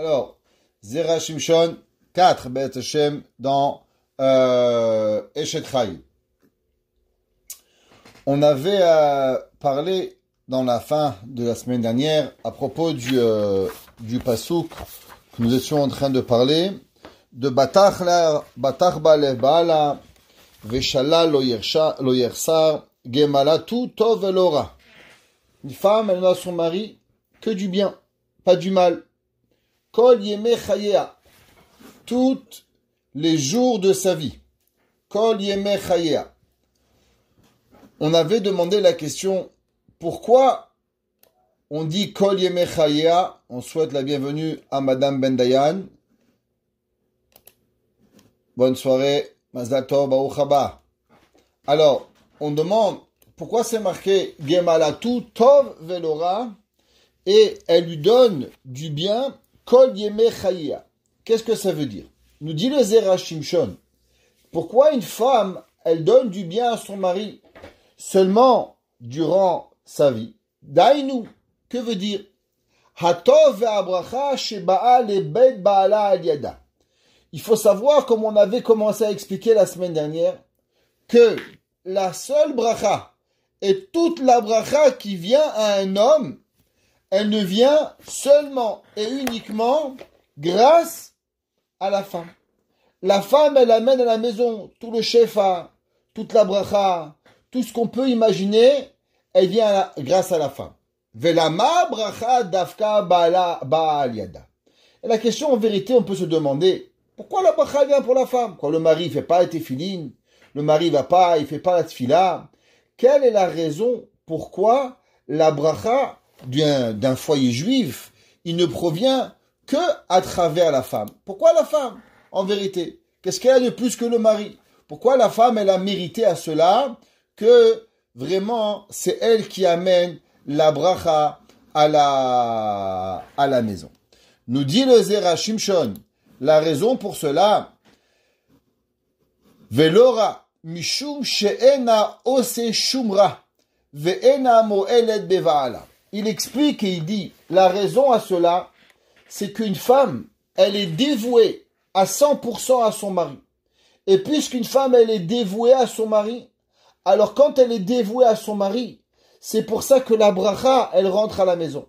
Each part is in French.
Alors, Zera Shimshon, 4 Bet Hashem dans Eshet Chai. On avait parlé dans la fin de la semaine dernière à propos du pasouk que nous étions en train de parler de Batach Balev Baala Veshala Lo Yersar Gemalatu Tov Elora. Une femme, elle n'a à son mari que du bien, pas du mal. Kol Yeme Chayea, toutes les jours de sa vie. Kol Yeme Chayea. On avait demandé la question, pourquoi on dit Kol Yeme Chayea? On souhaite la bienvenue à Madame Ben Dayan. Bonne soirée, Mazal Tov, Baruch haba. Alors, on demande, pourquoi c'est marqué Gemalatu Tov Velora et elle lui donne du bien Kol Yeme Chayea. Qu'est-ce que ça veut dire? Nous dit le Zera Shimshon. Pourquoi une femme, elle donne du bien à son mari seulement durant sa vie? Dainu, que veut dire? Hatov ve'abracha sheba'a lebet ba'ala al-yada. Il faut savoir, comme on avait commencé à expliquer la semaine dernière, que la seule bracha et toute la bracha qui vient à un homme, elle ne vient seulement et uniquement grâce à la femme. La femme, elle amène à la maison tout le shefa, toute la bracha, tout ce qu'on peut imaginer, elle vient grâce à la femme. Velama bracha dafka ba'al yada. Et la question, en vérité, on peut se demander, pourquoi la bracha vient pour la femme? Quand le mari ne fait pas la tefilin, le mari il fait pas la tefila. Quelle est la raison pourquoi la bracha d'un foyer juif, il ne provient que à travers la femme? Pourquoi la femme? En vérité, qu'est-ce qu'elle a de plus que le mari? Pourquoi la femme, elle a mérité à cela que vraiment c'est elle qui amène la bracha à la maison? Nous dit le Zera Shimshon, la raison pour cela, Velora mishum she'ena ose shumra ve'ena mo'elet bevaala. Il explique et il dit, la raison à cela, c'est qu'une femme, elle est dévouée à 100% à son mari. Et puisqu'une femme, elle est dévouée à son mari, alors quand elle est dévouée à son mari, c'est pour ça que la bracha, elle rentre à la maison.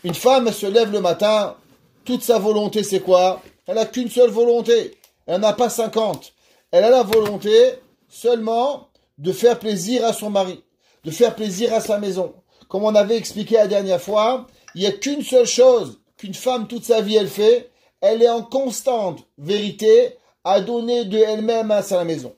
Une femme, elle se lève le matin, toute sa volonté, c'est quoi? Elle n'a qu'une seule volonté. Elle n'a pas 50. Elle a la volonté seulement de faire plaisir à son mari, de faire plaisir à sa maison. Comme on avait expliqué la dernière fois, il n'y a qu'une seule chose qu'une femme toute sa vie elle fait, elle est en constante vérité à donner de elle-même à sa maison.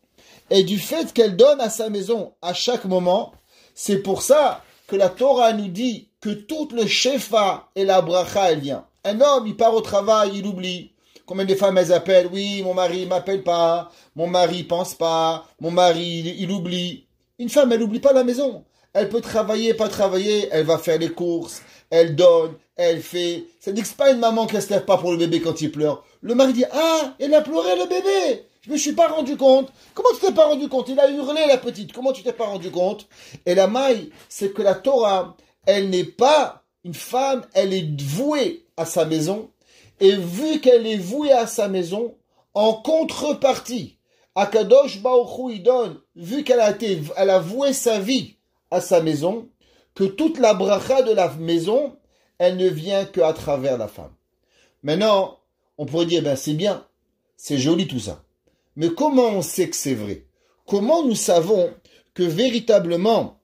Et du fait qu'elle donne à sa maison à chaque moment, c'est pour ça que la Torah nous dit que tout le shefa et la bracha, elle vient. Un homme, il part au travail, il oublie. Combien de femmes elles appellent? Oui, mon mari il m'appelle pas, mon mari pense pas, mon mari il oublie. Une femme, elle n'oublie pas la maison. Elle peut travailler, pas travailler, elle va faire les courses, elle donne, elle fait. Ça dit que c'est pas une maman qui ne se lève pas pour le bébé quand il pleure. Le mari dit, ah, elle a pleuré le bébé. Je me suis pas rendu compte. Comment tu t'es pas rendu compte? Il a hurlé la petite. Comment tu t'es pas rendu compte? Et la maille, c'est que la Torah, elle n'est pas une femme, elle est vouée à sa maison. Et vu qu'elle est vouée à sa maison, en contrepartie, Akadosh Baruch Hu, il donne, vu qu'elle a voué sa vie à sa maison, que toute la bracha de la maison, elle ne vient qu'à travers la femme. Maintenant, on pourrait dire, ben c'est bien, c'est joli tout ça. Mais comment on sait que c'est vrai? Comment nous savons que véritablement,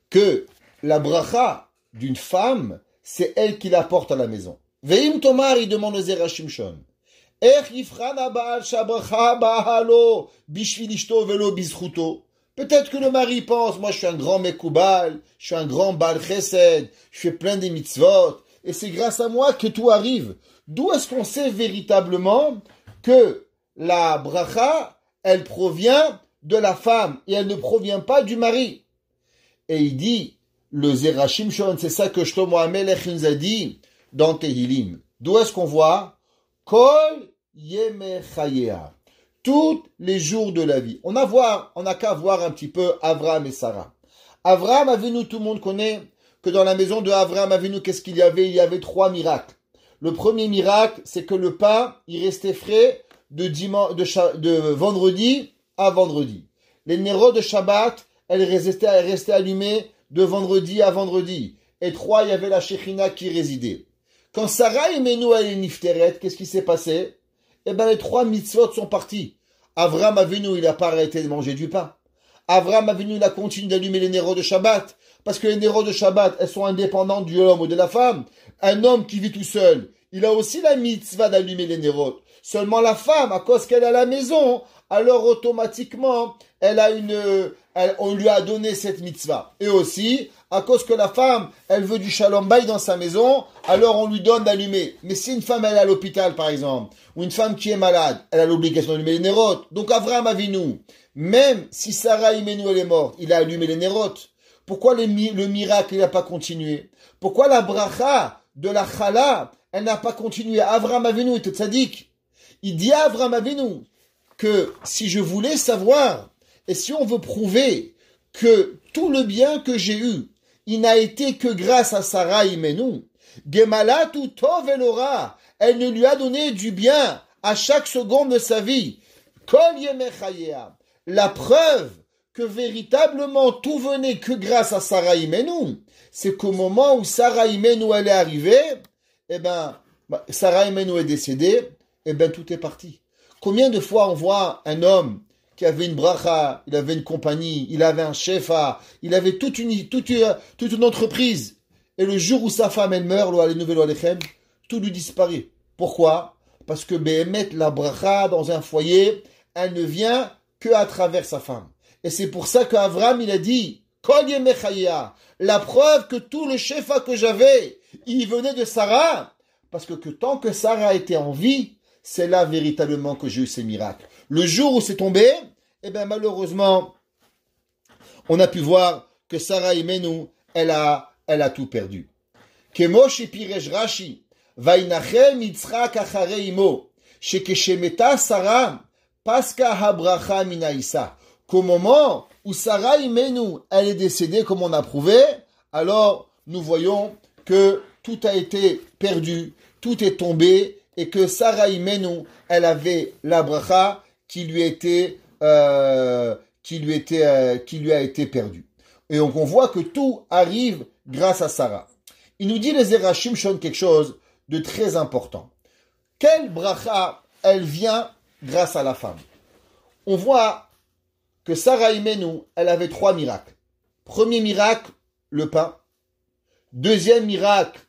que la bracha d'une femme, c'est elle qui la porte à la maison? Veim Tomar, il demande au Zera Shimshon. Peut-être que le mari pense, moi je suis un grand Mekoubal, je suis un grand Baal Chesed, je fais plein des mitzvot, et c'est grâce à moi que tout arrive. D'où est-ce qu'on sait véritablement que la bracha, elle provient de la femme, et elle ne provient pas du mari? Et il dit, le Zera Shimshon, c'est ça que Shlomo HaMelech nous a dit dans Tehilim. D'où est-ce qu'on voit? Kol Yeme Chayea. Tous les jours de la vie. On a qu'à voir un petit peu Avraham et Sarah. Avraham Avinu, tout le monde connaît que dans la maison de Avraham Avinu, qu'est-ce qu'il y avait? Il y avait 3 miracles. Le premier miracle, c'est que le pain, il restait frais de vendredi à vendredi. Les nérodes de Shabbat, elles restaient allumées de vendredi à vendredi. Et 3, il y avait la Shekhinah qui résidait. Quand Sarah et Menou elle est nifteret, qu'est-ce qui s'est passé? Eh ben, les 3 mitzvot sont partis. Avram Avinu, il n'a pas arrêté de manger du pain. Avram Avinu, il a continué d'allumer les nérodes de Shabbat. Parce que les nérodes de Shabbat, elles sont indépendantes du homme ou de la femme. Un homme qui vit tout seul, il a aussi la mitzvah d'allumer les nérodes. Seulement la femme, à cause qu'elle est à la maison, alors automatiquement, on lui a donné cette mitzvah. Et aussi, à cause que la femme, elle veut du shalom bay dans sa maison, alors on lui donne d'allumer. Mais si une femme, elle est à l'hôpital, par exemple, ou une femme qui est malade, elle a l'obligation d'allumer les nérodes. Donc Avram Avinu, même si Sarah Imenu, elle est morte, il a allumé les nérodes. Pourquoi le miracle, il n'a pas continué? Pourquoi la bracha de la chala, elle n'a pas continué? Avram Avinu était tzaddik. Il dit à Avram Avinu que si je voulais savoir, et si on veut prouver que tout le bien que j'ai eu, il n'a été que grâce à Sarah Imenu, Gemalat ou Tov Elora, elle ne lui a donné du bien à chaque seconde de sa vie. Kol Yemechayea, la preuve que véritablement tout venait que grâce à Sarah Imenu, c'est qu'au moment où Sarah Imenu elle est arrivée, eh ben, Sarah Imenu est décédée, eh ben, tout est parti. Combien de fois on voit un homme qui avait une bracha, il avait une compagnie, il avait un shefa, il avait toute une entreprise, et le jour où sa femme elle meurt, tout lui disparaît. Pourquoi? Parce que Behemet, la bracha dans un foyer, elle ne vient que à travers sa femme. Et c'est pour ça qu'Avram, il a dit, Kol Yemechaya, la preuve que tout le shefa que j'avais, il venait de Sarah, parce que tant que Sarah était en vie, c'est là véritablement que j'ai eu ces miracles. Le jour où c'est tombé, eh bien malheureusement, on a pu voir que Sarah Imenu, elle a tout perdu. Kemo shepiresh Rashi, vainachem Yitzchak achare imo, shekeshemeta Sarah, paska habracha minaïsa. Qu'au moment où Sarah Imenu, elle est décédée, comme on a prouvé, alors nous voyons que tout a été perdu, tout est tombé, et que Sarah Imenu, elle avait la bracha qui lui a été perdue. Et donc on voit que tout arrive grâce à Sarah. Il nous dit les Zerachim Shon quelque chose de très important. Quelle bracha, elle vient grâce à la femme? On voit que Sarah Imenu, elle avait 3 miracles. Premier miracle, le pain. Deuxième miracle,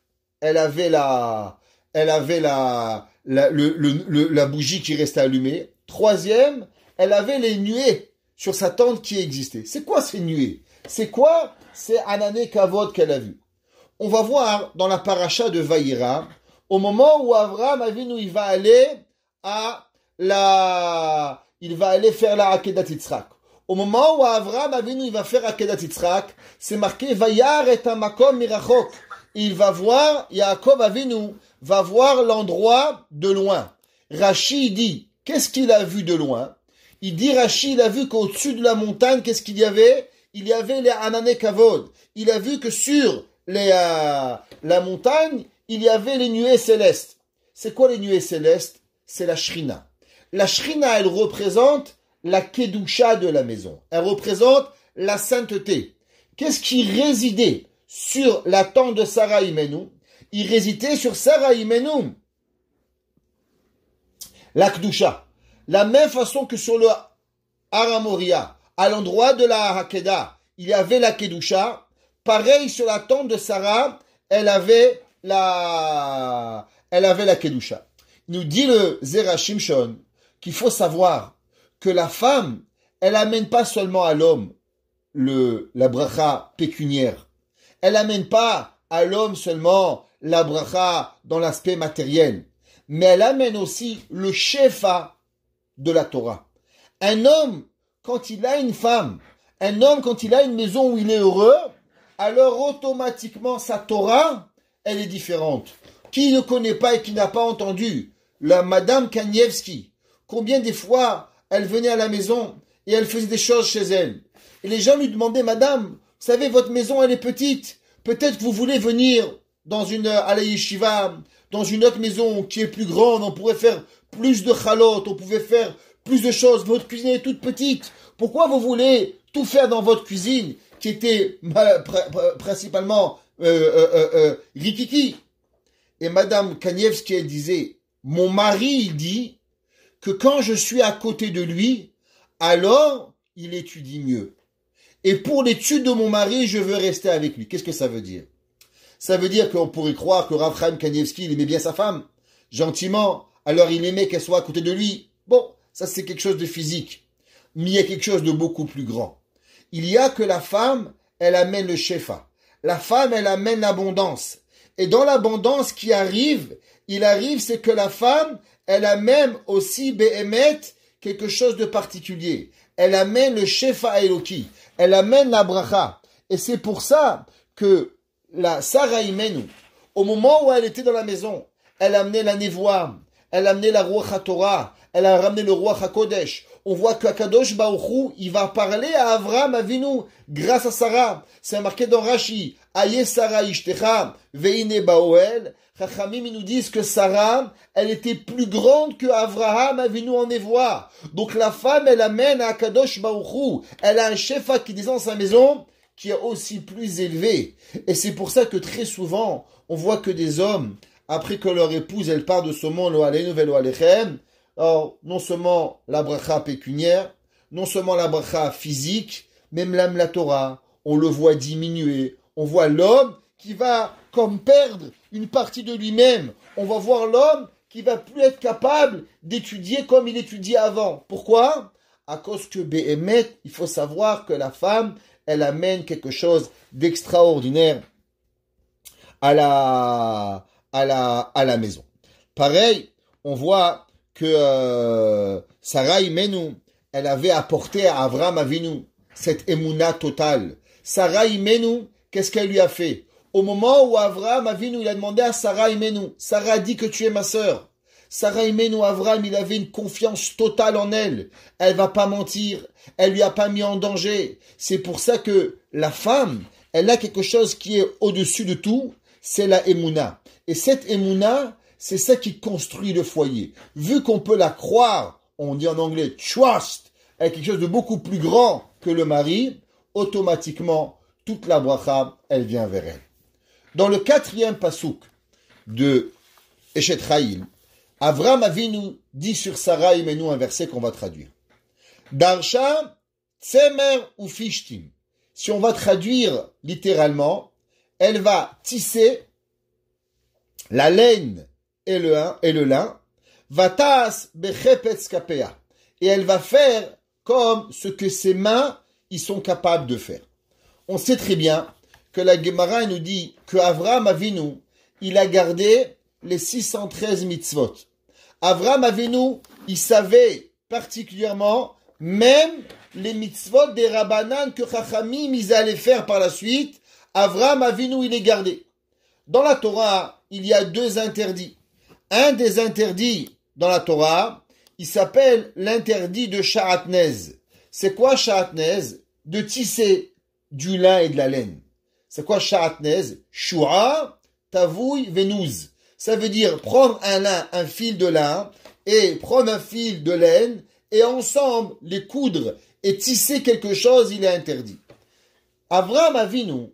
elle avait la bougie qui restait allumée. Troisième, elle avait les nuées sur sa tente qui existaient. C'est quoi ces nuées? C'est quoi? C'est Anané Kavod qu'elle a vu. On va voir dans la paracha de Vaïra, au moment où Avram Avinu, il va aller faire la Akedat Yitzhak. Au moment où Avram Avinu, il va faire Akedat Yitzhak, c'est marqué Vayar et Amakom Mirachok. Il va voir, Yaakov Avinu va voir l'endroit de loin. Rashi dit, qu'est-ce qu'il a vu de loin? Il dit, Rashi, il a vu qu'au-dessus de la montagne, qu'est-ce qu'il y avait? Il y avait les Anané Kavod. Il a vu que sur la montagne, il y avait les nuées célestes. C'est quoi les nuées célestes? C'est la Shrina. La Shrina, elle représente la Kedusha de la maison. Elle représente la sainteté. Qu'est-ce qui résidait sur la tente de Sarah Imenu? Il résidait sur Sarah Imenu la Kedusha. La même façon que sur le Haramoria, à l'endroit de la Hakeda, il y avait la Kedusha. Pareil sur la tente de Sarah, elle avait la Kedusha. Il nous dit le Zerachim Shon qu'il faut savoir que la femme, elle amène pas seulement à l'homme la bracha pécuniaire. Elle amène pas à l'homme seulement la bracha dans l'aspect matériel, mais elle amène aussi le shefa de la Torah. Un homme, quand il a une femme, un homme, quand il a une maison où il est heureux, alors automatiquement sa Torah, elle est différente. Qui ne connaît pas et qui n'a pas entendu la Madame Kanievski, combien des fois elle venait à la maison et elle faisait des choses chez elle. Et les gens lui demandaient, Madame, vous savez, votre maison elle est petite, peut-être que vous voulez venir à la yeshiva, dans une autre maison qui est plus grande, on pourrait faire plus de chalotes, on pouvait faire plus de choses. Votre cuisine est toute petite. Pourquoi vous voulez tout faire dans votre cuisine qui était principalement rikiki? Et Madame Kanievski, elle disait, mon mari, il dit que quand je suis à côté de lui, alors il étudie mieux. Et pour l'étude de mon mari, je veux rester avec lui. Qu'est-ce que ça veut dire? Ça veut dire qu'on pourrait croire que Rav Chaim Kanievski, il aimait bien sa femme, gentiment, alors il aimait qu'elle soit à côté de lui. Bon, ça c'est quelque chose de physique. Mais il y a quelque chose de beaucoup plus grand. Il y a que la femme, elle amène le shefa. La femme, elle amène l'abondance. Et dans l'abondance qui arrive, c'est que la femme, elle amène aussi Behemet, quelque chose de particulier. Elle amène le shefa Eloki. Elle amène la bracha. Et c'est pour ça que la Sarah Imenu, au moment où elle était dans la maison, elle amenait la Nevoa, elle amenait la Ruach HaTorah, elle a ramené le Ruach HaKodesh. On voit qu'Akadosh Baruch Hu, il va parler à Avraham Avinu grâce à Sarah. C'est marqué dans Rashi, Aye Sarah Ishtecha, Veine Baoel. Chachamim, ils nous disent que Sarah, elle était plus grande que Avraham Avinu en Nevoa. Donc la femme, elle amène à Akadosh Baruch Hu. Elle a un shefa qui descend dans sa maison, qui est aussi plus élevé. Et c'est pour ça que très souvent, on voit que des hommes, après que leur épouse, elle part de ce monde, lo aleinu velo alechem, alors, non seulement la bracha pécuniaire, non seulement la bracha physique, même la Torah, on le voit diminuer. On voit l'homme qui va comme perdre une partie de lui-même. On va voir l'homme qui va plus être capable d'étudier comme il étudiait avant. Pourquoi? À cause que Behemet, il faut savoir que la femme, elle amène quelque chose d'extraordinaire à la maison. Pareil, on voit que Sarah Imenu, elle avait apporté à Avraham Avinu cette émouna totale. Sarah Imenu, qu'est-ce qu'elle lui a fait? Au moment où Avraham Avinu, il a demandé à Sarah Imenu, Sarah dit que tu es ma sœur. Sarah Imenu, Avraham, il avait une confiance totale en elle. Elle va pas mentir. Elle lui a pas mis en danger. C'est pour ça que la femme, elle a quelque chose qui est au-dessus de tout, c'est la émouna. Et cette émouna, c'est ça qui construit le foyer. Vu qu'on peut la croire, on dit en anglais trust, elle est quelque chose de beaucoup plus grand que le mari, automatiquement, toute la bracha, elle vient vers elle. Dans le 4e pasouk de Eshet Chaim, Avraham Avinu dit sur Sarah Imenu un verset qu'on va traduire. Darsha tsemer ou fishtim. Si on va traduire littéralement, elle va tisser la laine et le lin, vatas bechepetz kapea, et elle va faire comme ce que ses mains y sont capables de faire. On sait très bien que la Gemara nous dit que Avraham Avinu, il a gardé les 613 mitzvot. Avraham Avinu, il savait particulièrement même les mitzvot des Rabbanan que Chachamim ils allaient faire par la suite. Avraham Avinu, il les gardait. Dans la Torah, il y a 2 interdits. Un des interdits dans la Torah, il s'appelle l'interdit de Sha'atnez. C'est quoi Sha'atnez? De tisser du lin et de la laine. C'est quoi Sha'atnez? Shua, tavouy, venouz. Ça veut dire prendre un lin, un fil de lin, et prendre un fil de laine, et ensemble les coudre et tisser quelque chose, il est interdit. Avraham Avinu,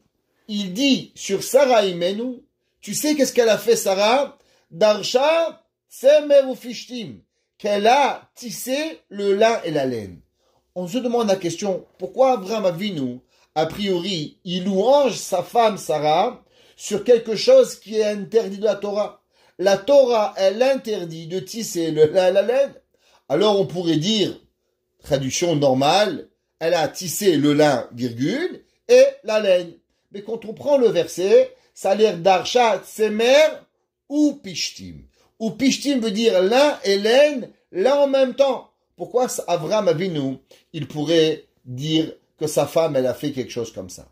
il dit sur Sarah Imenu, tu sais qu'est-ce qu'elle a fait Sarah? Darsha semer ou fishtim, qu'elle a tissé le lin et la laine. On se demande la question, pourquoi Avraham Avinu, a priori, il louange sa femme Sarah sur quelque chose qui est interdit de la Torah? La Torah, elle interdit de tisser le lin et la laine. Alors on pourrait dire, traduction normale, elle a tissé le lin, virgule, et la laine. Mais quand on prend le verset, ça a l'air darsha tsemer ou pishtim. Ou pishtim veut dire lin et laine, là en même temps. Pourquoi Avraham Avinu, il pourrait dire que sa femme, elle a fait quelque chose comme ça?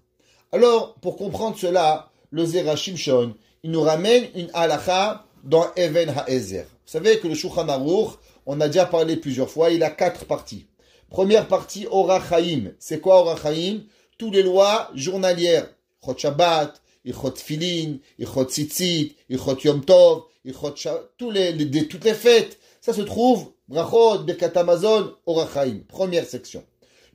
Alors, pour comprendre cela, le Zera Shimshon, il nous ramène une halakha dans Even HaEzer. Vous savez que le Shulchan Aruch, on a déjà parlé plusieurs fois, il a 4 parties. Première partie, Orach Chaim. C'est quoi Orach Chaim? Toutes les lois journalières. Chot Shabbat, Ilchot Tfilin, Ilchot Tzitzit, Ilchot Yom Tov, Ilchot toutes les fêtes. Ça se trouve, Brachot, Birkat Hamazon, Orach Chaim. Première section.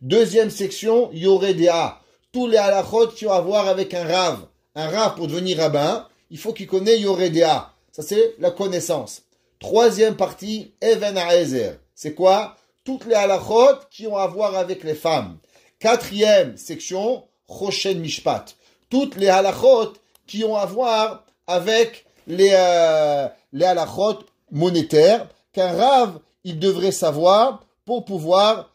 Deuxième section, Yoreh Dea. Tous les halachot qui ont à voir avec un rav. Un rav, pour devenir rabbin, il faut qu'il connaisse Yoreh Dea. Ça, c'est la connaissance. Troisième partie, Even HaEzer. C'est quoi? Toutes les halachot qui ont à voir avec les femmes. Quatrième section, Choshen Mishpat. Toutes les halachot qui ont à voir avec les halachot monétaires qu'un rav, il devrait savoir pour pouvoir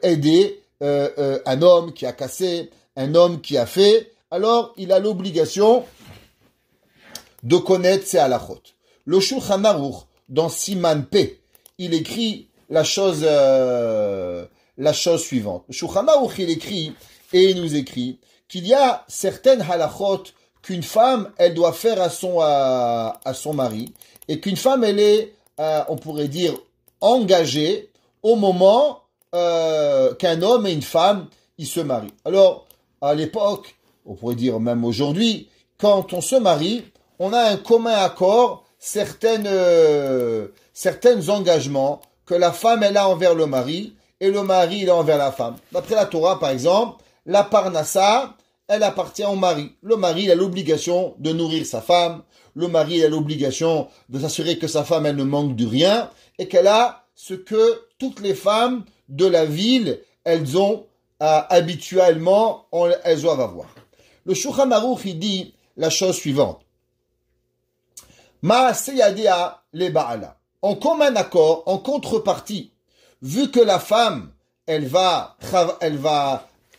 aider un homme qui a cassé, un homme qui a fait. Alors, il a l'obligation de connaître ces halachot. Le Shulchan Aruch, dans Siman P, il écrit la chose suivante. Le Shulchan Aruch, il écrit, et il nous écrit, qu'il y a certaines halachot qu'une femme, elle doit faire à son mari, et qu'une femme, elle est, on pourrait dire, engagée au moment qu'un homme et une femme, ils se marient. Alors, à l'époque, on pourrait dire même aujourd'hui, quand on se marie, on a un commun accord, certains engagements que la femme elle a envers le mari et le mari il a envers la femme. D'après la Torah, par exemple, la parnassa, elle appartient au mari. Le mari il a l'obligation de nourrir sa femme. Le mari il a l'obligation de s'assurer que sa femme elle ne manque de rien et qu'elle a ce que toutes les femmes de la ville elles ont habituellement elles doivent avoir. Le Shulchan Aruch il dit la chose suivante. Ma'aseyadea le ba'ala. En commun accord, en contrepartie, vu que la femme, elle va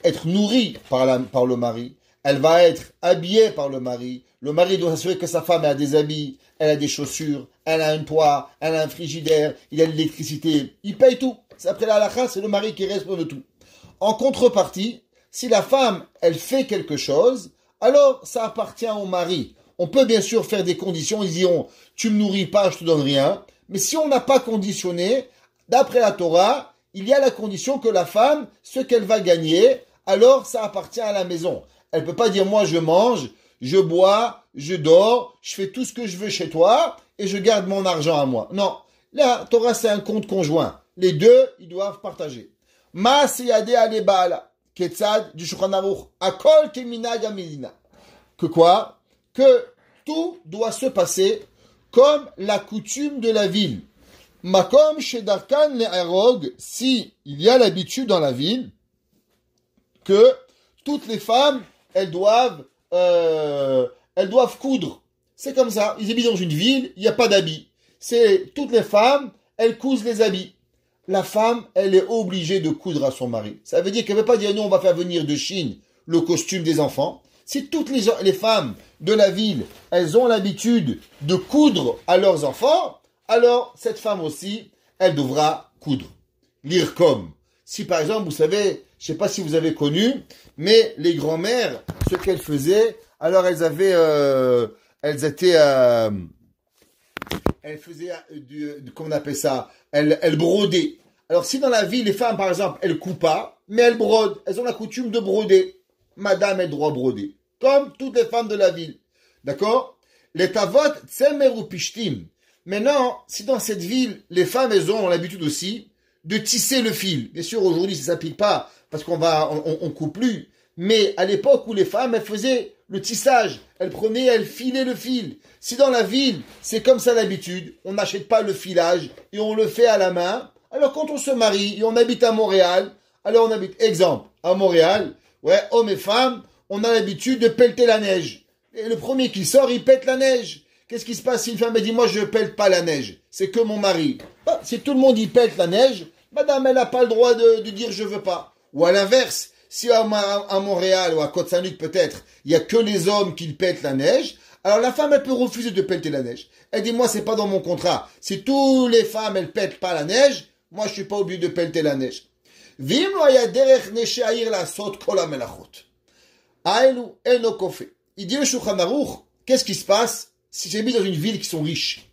être nourrie par le mari, elle va être habillée par le mari doit s'assurer que sa femme a des habits, elle a des chaussures, elle a un toit, elle a un frigidaire, il a de l'électricité, il paye tout. C'est après la halakha, c'est le mari qui reste de tout. En contrepartie, si la femme, elle fait quelque chose, alors ça appartient au mari. On peut bien sûr faire des conditions, ils diront, tu me nourris pas, je te donne rien. Mais si on n'a pas conditionné, d'après la Torah, il y a la condition que la femme, ce qu'elle va gagner, alors ça appartient à la maison. Elle peut pas dire, moi je mange, je bois, je dors, je fais tout ce que je veux chez toi, et je garde mon argent à moi. Non. La Torah, c'est un compte conjoint. Les deux, ils doivent partager. Ma seyade ale baala, ketzad du Shulchan Aruch, akol keminag hamedina. Que quoi? Que tout doit se passer comme la coutume de la ville. Makom shedarkan le'arog, si il y a l'habitude dans la ville que toutes les femmes, elles doivent coudre. C'est comme ça. Ils habitent dans une ville, il n'y a pas d'habits. C'est toutes les femmes, elles cousent les habits. La femme, elle est obligée de coudre à son mari. Ça veut dire qu'elle ne veut pas dire, nous, on va faire venir de Chine le costume des enfants. Si toutes les femmes de la ville, elles ont l'habitude de coudre à leurs enfants, alors cette femme aussi, elle devra coudre. Lire comme. Si par exemple, vous savez, je ne sais pas si vous avez connu, mais les grand-mères, ce qu'elles faisaient, alors elles faisaient comment on appelle ça, elles brodaient. Alors si dans la ville, les femmes par exemple, elles coupent pas, mais elles brodent, elles ont la coutume de broder. Madame a droit à broder. Comme toutes les femmes de la ville. D'accord? Les tavot, tsemer ou pishtim. Maintenant, si dans cette ville, les femmes, elles ont l'habitude aussi de tisser le fil. Bien sûr, aujourd'hui, ça s'applique pas parce on coupe plus. Mais à l'époque où les femmes, elles faisaient le tissage, elles prenaient, elles filaient le fil. Si dans la ville, c'est comme ça l'habitude, on n'achète pas le filage et on le fait à la main. Alors quand on se marie et on habite à Montréal, alors on habite, exemple, à Montréal, ouais, hommes et femmes, on a l'habitude de pelleter la neige. Et le premier qui sort, il pète la neige. Qu'est-ce qui se passe si une femme me dit, moi je pète pas la neige, c'est que mon mari. Bah, si tout le monde y pète la neige, madame, elle n'a pas le droit de dire je veux pas. Ou à l'inverse, si à Montréal ou à Côte-Saint-Luc peut-être, il y a que les hommes qui pètent la neige, alors la femme, elle peut refuser de pelleter la neige. Elle dit, moi c'est pas dans mon contrat. Si toutes les femmes, elles pètent pas la neige, moi je suis pas obligé de pelleter la neige. Vim lo haya derech neshair lasot kol hamelachot. Aelu eno kofé. Il dit le Shulchan Aruch, qu'est-ce qui se passe si j'habite dans une ville qui sont riches?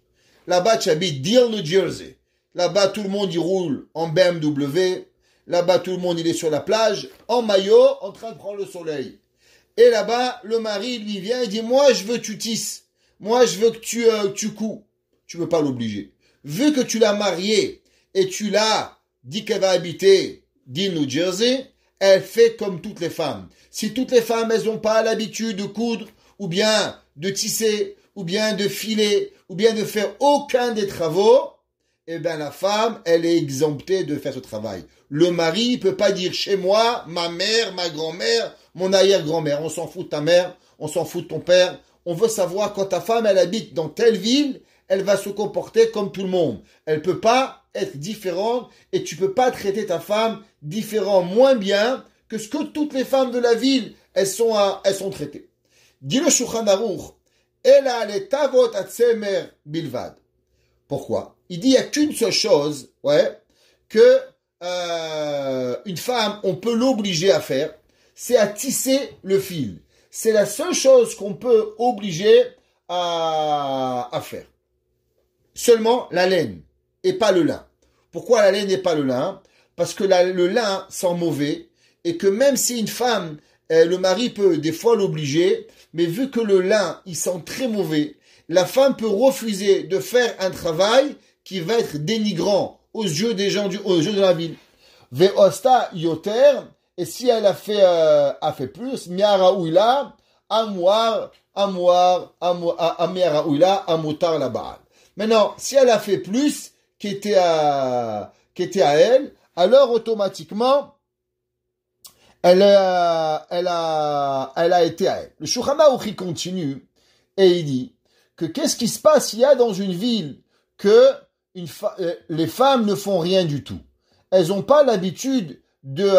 Là-bas, tu habites Deal, New Jersey. Là-bas, tout le monde y roule en BMW. Là-bas, tout le monde il est sur la plage, en maillot, en train de prendre le soleil. Et là-bas, le mari lui vient et dit, moi je veux que tu tisses, moi je veux que tu couds. Tu peux pas l'obliger. Vu que tu l'as mariée et tu l'as dit qu'elle va habiter dans New Jersey, elle fait comme toutes les femmes. Si toutes les femmes, elles n'ont pas l'habitude de coudre, ou bien de tisser, ou bien de filer, ou bien de faire aucun des travaux, eh bien la femme, elle est exemptée de faire ce travail. Le mari ne peut pas dire chez moi, ma mère, ma grand-mère, mon arrière-grand-mère. On s'en fout de ta mère, on s'en fout de ton père. On veut savoir quand ta femme, elle habite dans telle ville, elle va se comporter comme tout le monde. Elle peut pas être différente et tu peux pas traiter ta femme différent, moins bien que ce que toutes les femmes de la ville, elles sont traitées. Dit le Shulchan Aruch, Ela le tavot atsemer bilvad. Pourquoi? Il dit il y a qu'une seule chose, que une femme, on peut l'obliger à faire, c'est à tisser le fil. C'est la seule chose qu'on peut obliger à faire. Seulement la laine et pas le lin. Pourquoi la laine et pas le lin? Parce que le lin sent mauvais et que même si une femme, le mari peut des fois l'obliger, mais vu que le lin, il sent très mauvais, la femme peut refuser de faire un travail qui va être dénigrant aux yeux des gens aux yeux de la ville. Ve'osta yoter, et si elle a fait plus, miara ouila, amouar, miara ouila, amoutar la baal. Maintenant, si elle a fait plus qui était à elle, alors automatiquement, elle a été à elle. Le Shulchan Aruch continue et il dit que qu'est-ce qui se passe il y a dans une ville que les femmes ne font rien du tout. Elles n'ont pas l'habitude de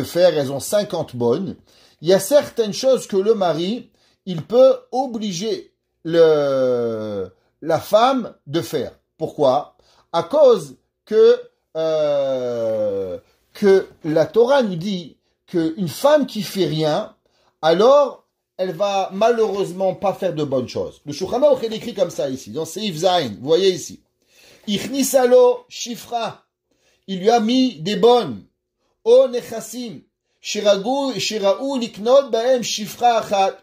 faire, elles ont 50 bonnes. Il y a certaines choses que le mari, il peut obliger la femme de faire. Pourquoi? À cause que la Torah nous dit qu'une femme qui fait rien, alors elle va malheureusement pas faire de bonnes choses. Le Shulchan Aruch est écrit comme ça ici, dans Seif Zayin, vous voyez ici. Ichnisalo shifra, il lui a mis des bonnes. O nechassim, shira'u liknot bahem shifra achat.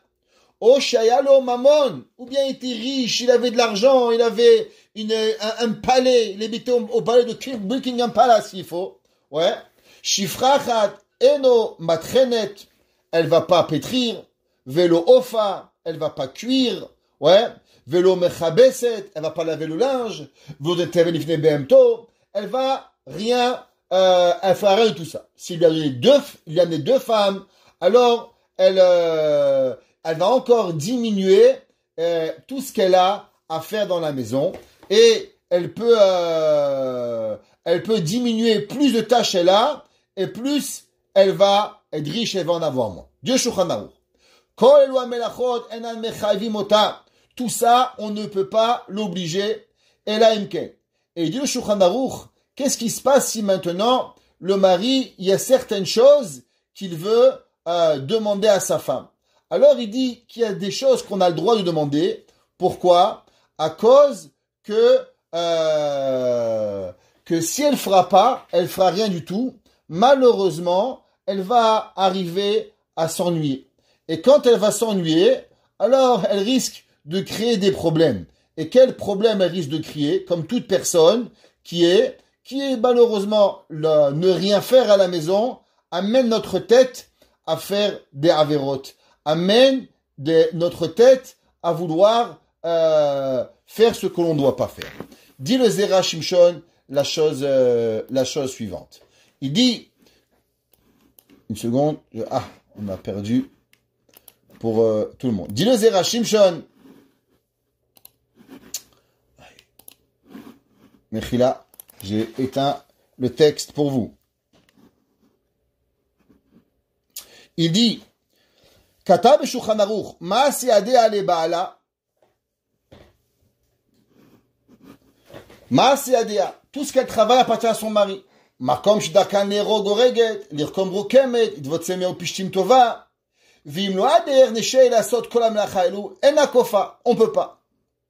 O shayalo mamon, ou bien il était riche, il avait de l'argent, il avait un palais, il habitait au palais de Buckingham Palace, il faut. Ouais. Shifra achat, eno matrenet, elle va pas pétrir. Velo ofa, elle va pas cuire, Velo mechabeset, elle va pas laver le linge. Vodetevenifne behemto, elle va rien, elle fera rien de tout ça. S'il y a deux femmes, alors elle va encore diminuer tout ce qu'elle a à faire dans la maison et elle peut diminuer plus de tâches elle a et plus elle va être riche, elle va en avoir moins. Dieu Shulchan Aruch. Tout ça, on ne peut pas l'obliger. Et il dit le Shulchan Aruch, qu'est-ce qui se passe si maintenant, le mari, il y a certaines choses qu'il veut demander à sa femme. Alors il dit qu'il y a des choses qu'on a le droit de demander. Pourquoi? À cause que si elle fera pas, elle fera rien du tout. Malheureusement, elle va arriver à s'ennuyer. Et quand elle va s'ennuyer, alors elle risque de créer des problèmes. Et quel problème elle risque de créer? Comme toute personne qui est malheureusement ne rien faire à la maison, amène notre tête à faire des avérotes, amène notre tête à vouloir faire ce que l'on ne doit pas faire. Dit le Zera Shimshon la chose suivante. Il dit, une seconde, on a perdu pour tout le monde. Dis le Zera Shimshon. Mechila, j'ai éteint le texte pour vous. Il dit, Kata b'Shulchan Aruch, Ma'aseh yadea leba'ala. Ma'aseh yadea, tout ce qu'elle travaille appartient à son mari. Makom shdakan le'rog oreget, lirkom rokemet, idvotzem me'o pishtim tova. On peut pas.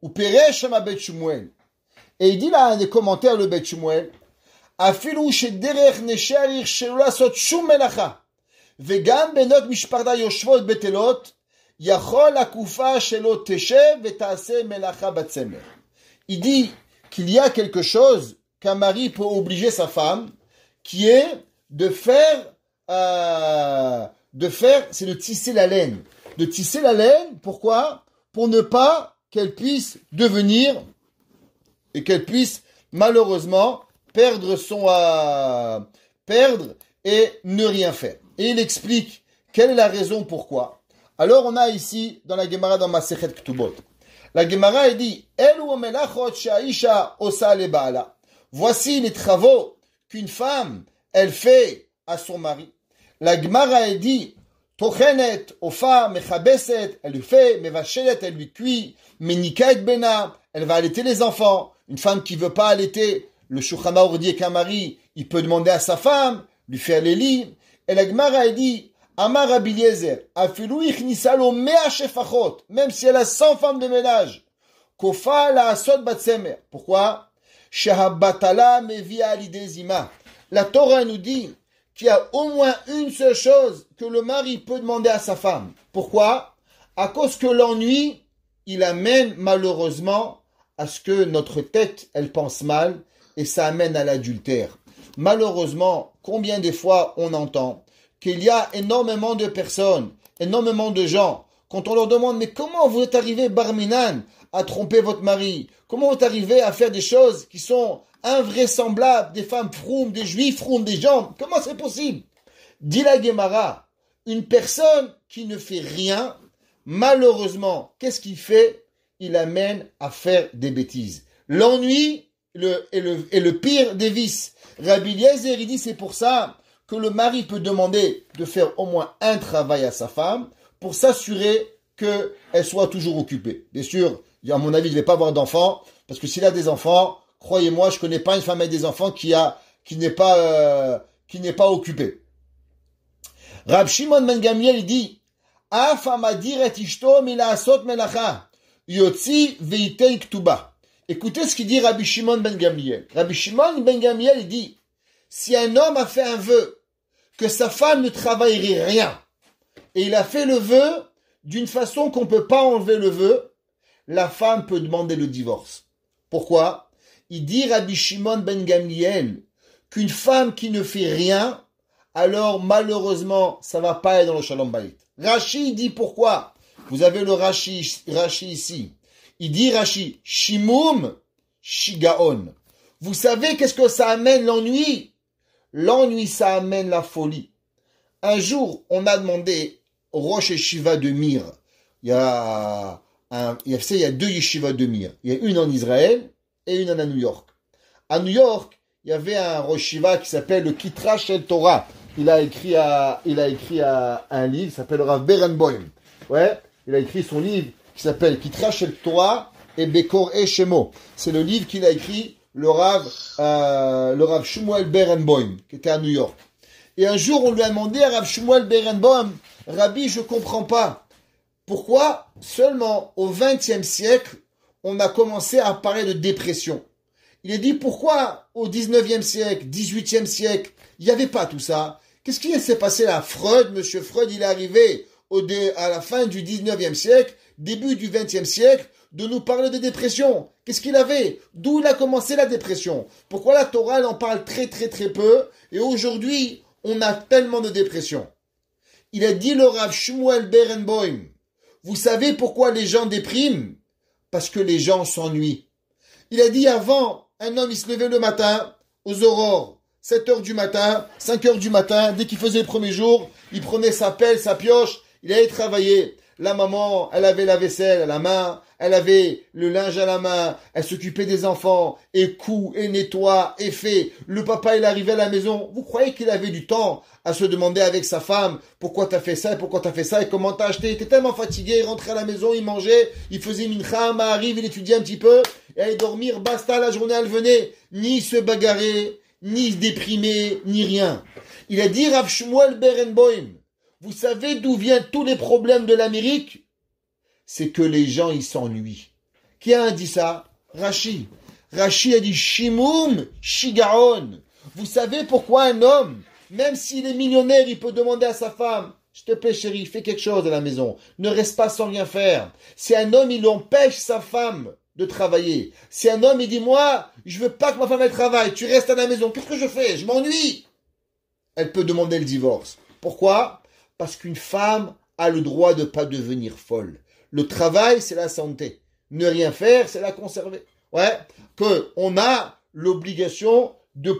Ou Pereshama Bet Shmuel. Et il dit là dans les commentaires le Bet Shmuel, Afilu shederech nesher irshelu lasot shum melacha. Vegam benot mishparda yoshvot betelot, yachol akufa shelo teshev vetaase melacha batsemer. Il dit qu'il y a quelque chose qu'un mari peut obliger sa femme, qui est de faire, c'est de tisser la laine. De tisser la laine, pourquoi? Pour ne pas qu'elle puisse devenir, et qu'elle puisse malheureusement perdre et ne rien faire. Et il explique quelle est la raison pourquoi. Alors on a ici, dans la Gemara, dans Masechet Ktubot, la Gemara elle dit, voici les travaux qu'une femme, elle fait à son mari. La Gemara elle dit, Tochenet, Ofa, Mechabeset, elle lui fait, Mevashelet, elle lui cuit, Menika et Bena, elle va allaiter les enfants. Une femme qui veut pas allaiter, le Shulchan Aruch dit qu'un mari, il peut demander à sa femme, lui faire les lits. Et la Gemara elle dit, Amar Rabbi Eliezer, afilu ichnisa lo mea shefachot, même si elle a 100 femmes de ménage, kofa la asot batsemer. Pourquoi? Shehabatala mevia alidezima. La Torah nous dit qu'il y a au moins une seule chose que le mari peut demander à sa femme. Pourquoi? À cause que l'ennui, il amène malheureusement à ce que notre tête, elle pense mal, et ça amène à l'adultère. Malheureusement, combien de fois on entend qu'il y a énormément de personnes, énormément de gens, quand on leur demande, mais comment vous êtes arrivé, Barminan, à tromper votre mari? Comment vous êtes arrivé à faire des choses qui sont invraisemblables, des femmes froumes, des juifs froumes, des gens? Comment c'est possible? Dit la Gemara, une personne qui ne fait rien, malheureusement, qu'est-ce qu'il fait? Il amène à faire des bêtises. L'ennui est le pire des vices. Rabbi Eliezer, il dit, c'est pour ça que le mari peut demander de faire au moins un travail à sa femme pour s'assurer qu'elle soit toujours occupée. Bien sûr, à mon avis, il ne va pas avoir d'enfants, parce que s'il a des enfants, croyez-moi, je ne connais pas une femme avec des enfants qui n'est pas occupée. Rab Shimon ben Gamliel, il dit, Af amadir et ishto milaasot melacha, yotzi veiten ktuba. Écoutez ce qu'il dit Rabbi Shimon ben Gamliel. Rabbi Shimon ben Gamliel, il dit, si un homme a fait un vœu que sa femme ne travaillerait rien, et il a fait le vœu d'une façon qu'on ne peut pas enlever le vœu, la femme peut demander le divorce. Pourquoi? Il dit Rabbi Shimon ben Gamliel qu'une femme qui ne fait rien, alors malheureusement, ça va pas être dans le Shalom Bayit. Rashi dit pourquoi? Vous avez le Rashi ici. Il dit Rashi, Shimum Shigaon. Vous savez qu'est-ce que ça amène l'ennui? L'ennui, ça amène la folie. Un jour, on a demandé au Rosh Yeshiva de Mir. Il y a deux yeshivas de Mir. Il y a une en Israël et une à New York. À New York, il y avait un Rosh Yeshiva qui s'appelle le Kitra Shel Torah. Il a écrit un livre qui s'appelle Rav Berenboim. Ouais, il a écrit son livre qui s'appelle Kitra Shel Torah et Bekor et Shemo. C'est le livre qu'il a écrit le Rav Shmuel Berenboim, qui était à New York. Et un jour, on lui a demandé à Rav Shmuel Berenboim, Rabbi, je comprends pas. Pourquoi seulement au XXe siècle, on a commencé à parler de dépression? Il a dit, pourquoi au XIXe siècle, XVIIIe siècle, il n'y avait pas tout ça? Qu'est-ce qui s'est passé là? Monsieur Freud, il est arrivé à la fin du XIXe siècle, début du XXe siècle, de nous parler de dépression. Qu'est-ce qu'il avait? D'où il a commencé la dépression? Pourquoi la Torah, elle en parle très très très peu, et aujourd'hui, on a tellement de dépression? Il a dit le Rav Shmuel Berenboim, vous savez pourquoi les gens dépriment? Parce que les gens s'ennuient. Il a dit avant, un homme il se levait le matin, aux aurores, 7 heures du matin, 5 heures du matin, dès qu'il faisait le premier jour, il prenait sa pelle, sa pioche, il allait travailler. La maman, elle avait la vaisselle à la main, elle avait le linge à la main, elle s'occupait des enfants, et coud, et nettoie, et fait. Le papa, il arrivait à la maison. Vous croyez qu'il avait du temps à se demander avec sa femme, pourquoi t'as fait ça, et pourquoi t'as fait ça, et comment t'as acheté? Il était tellement fatigué, il rentrait à la maison, il mangeait, il faisait mincha, arrive, il étudiait un petit peu, et allait dormir, basta, la journée, elle venait, ni se bagarrer, ni se déprimer, ni rien. Il a dit, Rav Shmuel Berenboim, vous savez d'où viennent tous les problèmes de l'Amérique? C'est que les gens, ils s'ennuient. Qui a dit ça? Rashi. Rashi a dit Shimum Shigaon. Vous savez pourquoi un homme, Même s'il est millionnaire, il peut demander à sa femme, s'il te plaît chérie, fais quelque chose à la maison. Ne reste pas sans rien faire. Si un homme, il empêche sa femme de travailler. Si un homme, il dit, moi, je veux pas que ma femme elle travaille, tu restes à la maison, qu'est-ce que je fais? Je m'ennuie. Elle peut demander le divorce. Pourquoi? Parce qu'une femme a le droit de ne pas devenir folle. Le travail, c'est la santé. Ne rien faire, c'est la conserver. Ouais, on a l'obligation de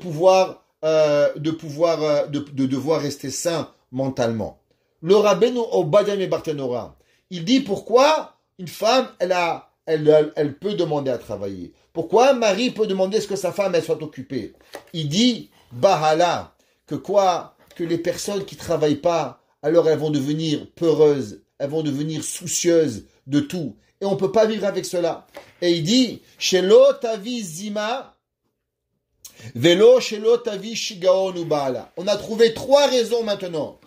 devoir rester sain mentalement. Le Rabbeinu Obadiah Barthénora, il dit pourquoi une femme, elle peut demander à travailler. Pourquoi un mari peut demander ce que sa femme, elle soit occupée. Il dit, Bahala, que les personnes qui travaillent pas, alors elles vont devenir peureuses, elles vont devenir soucieuses de tout. Et on ne peut pas vivre avec cela. Et il dit, Shelo tavi zima, velo shelo tavi shigaon ou baala. On a trouvé 3 raisons maintenant.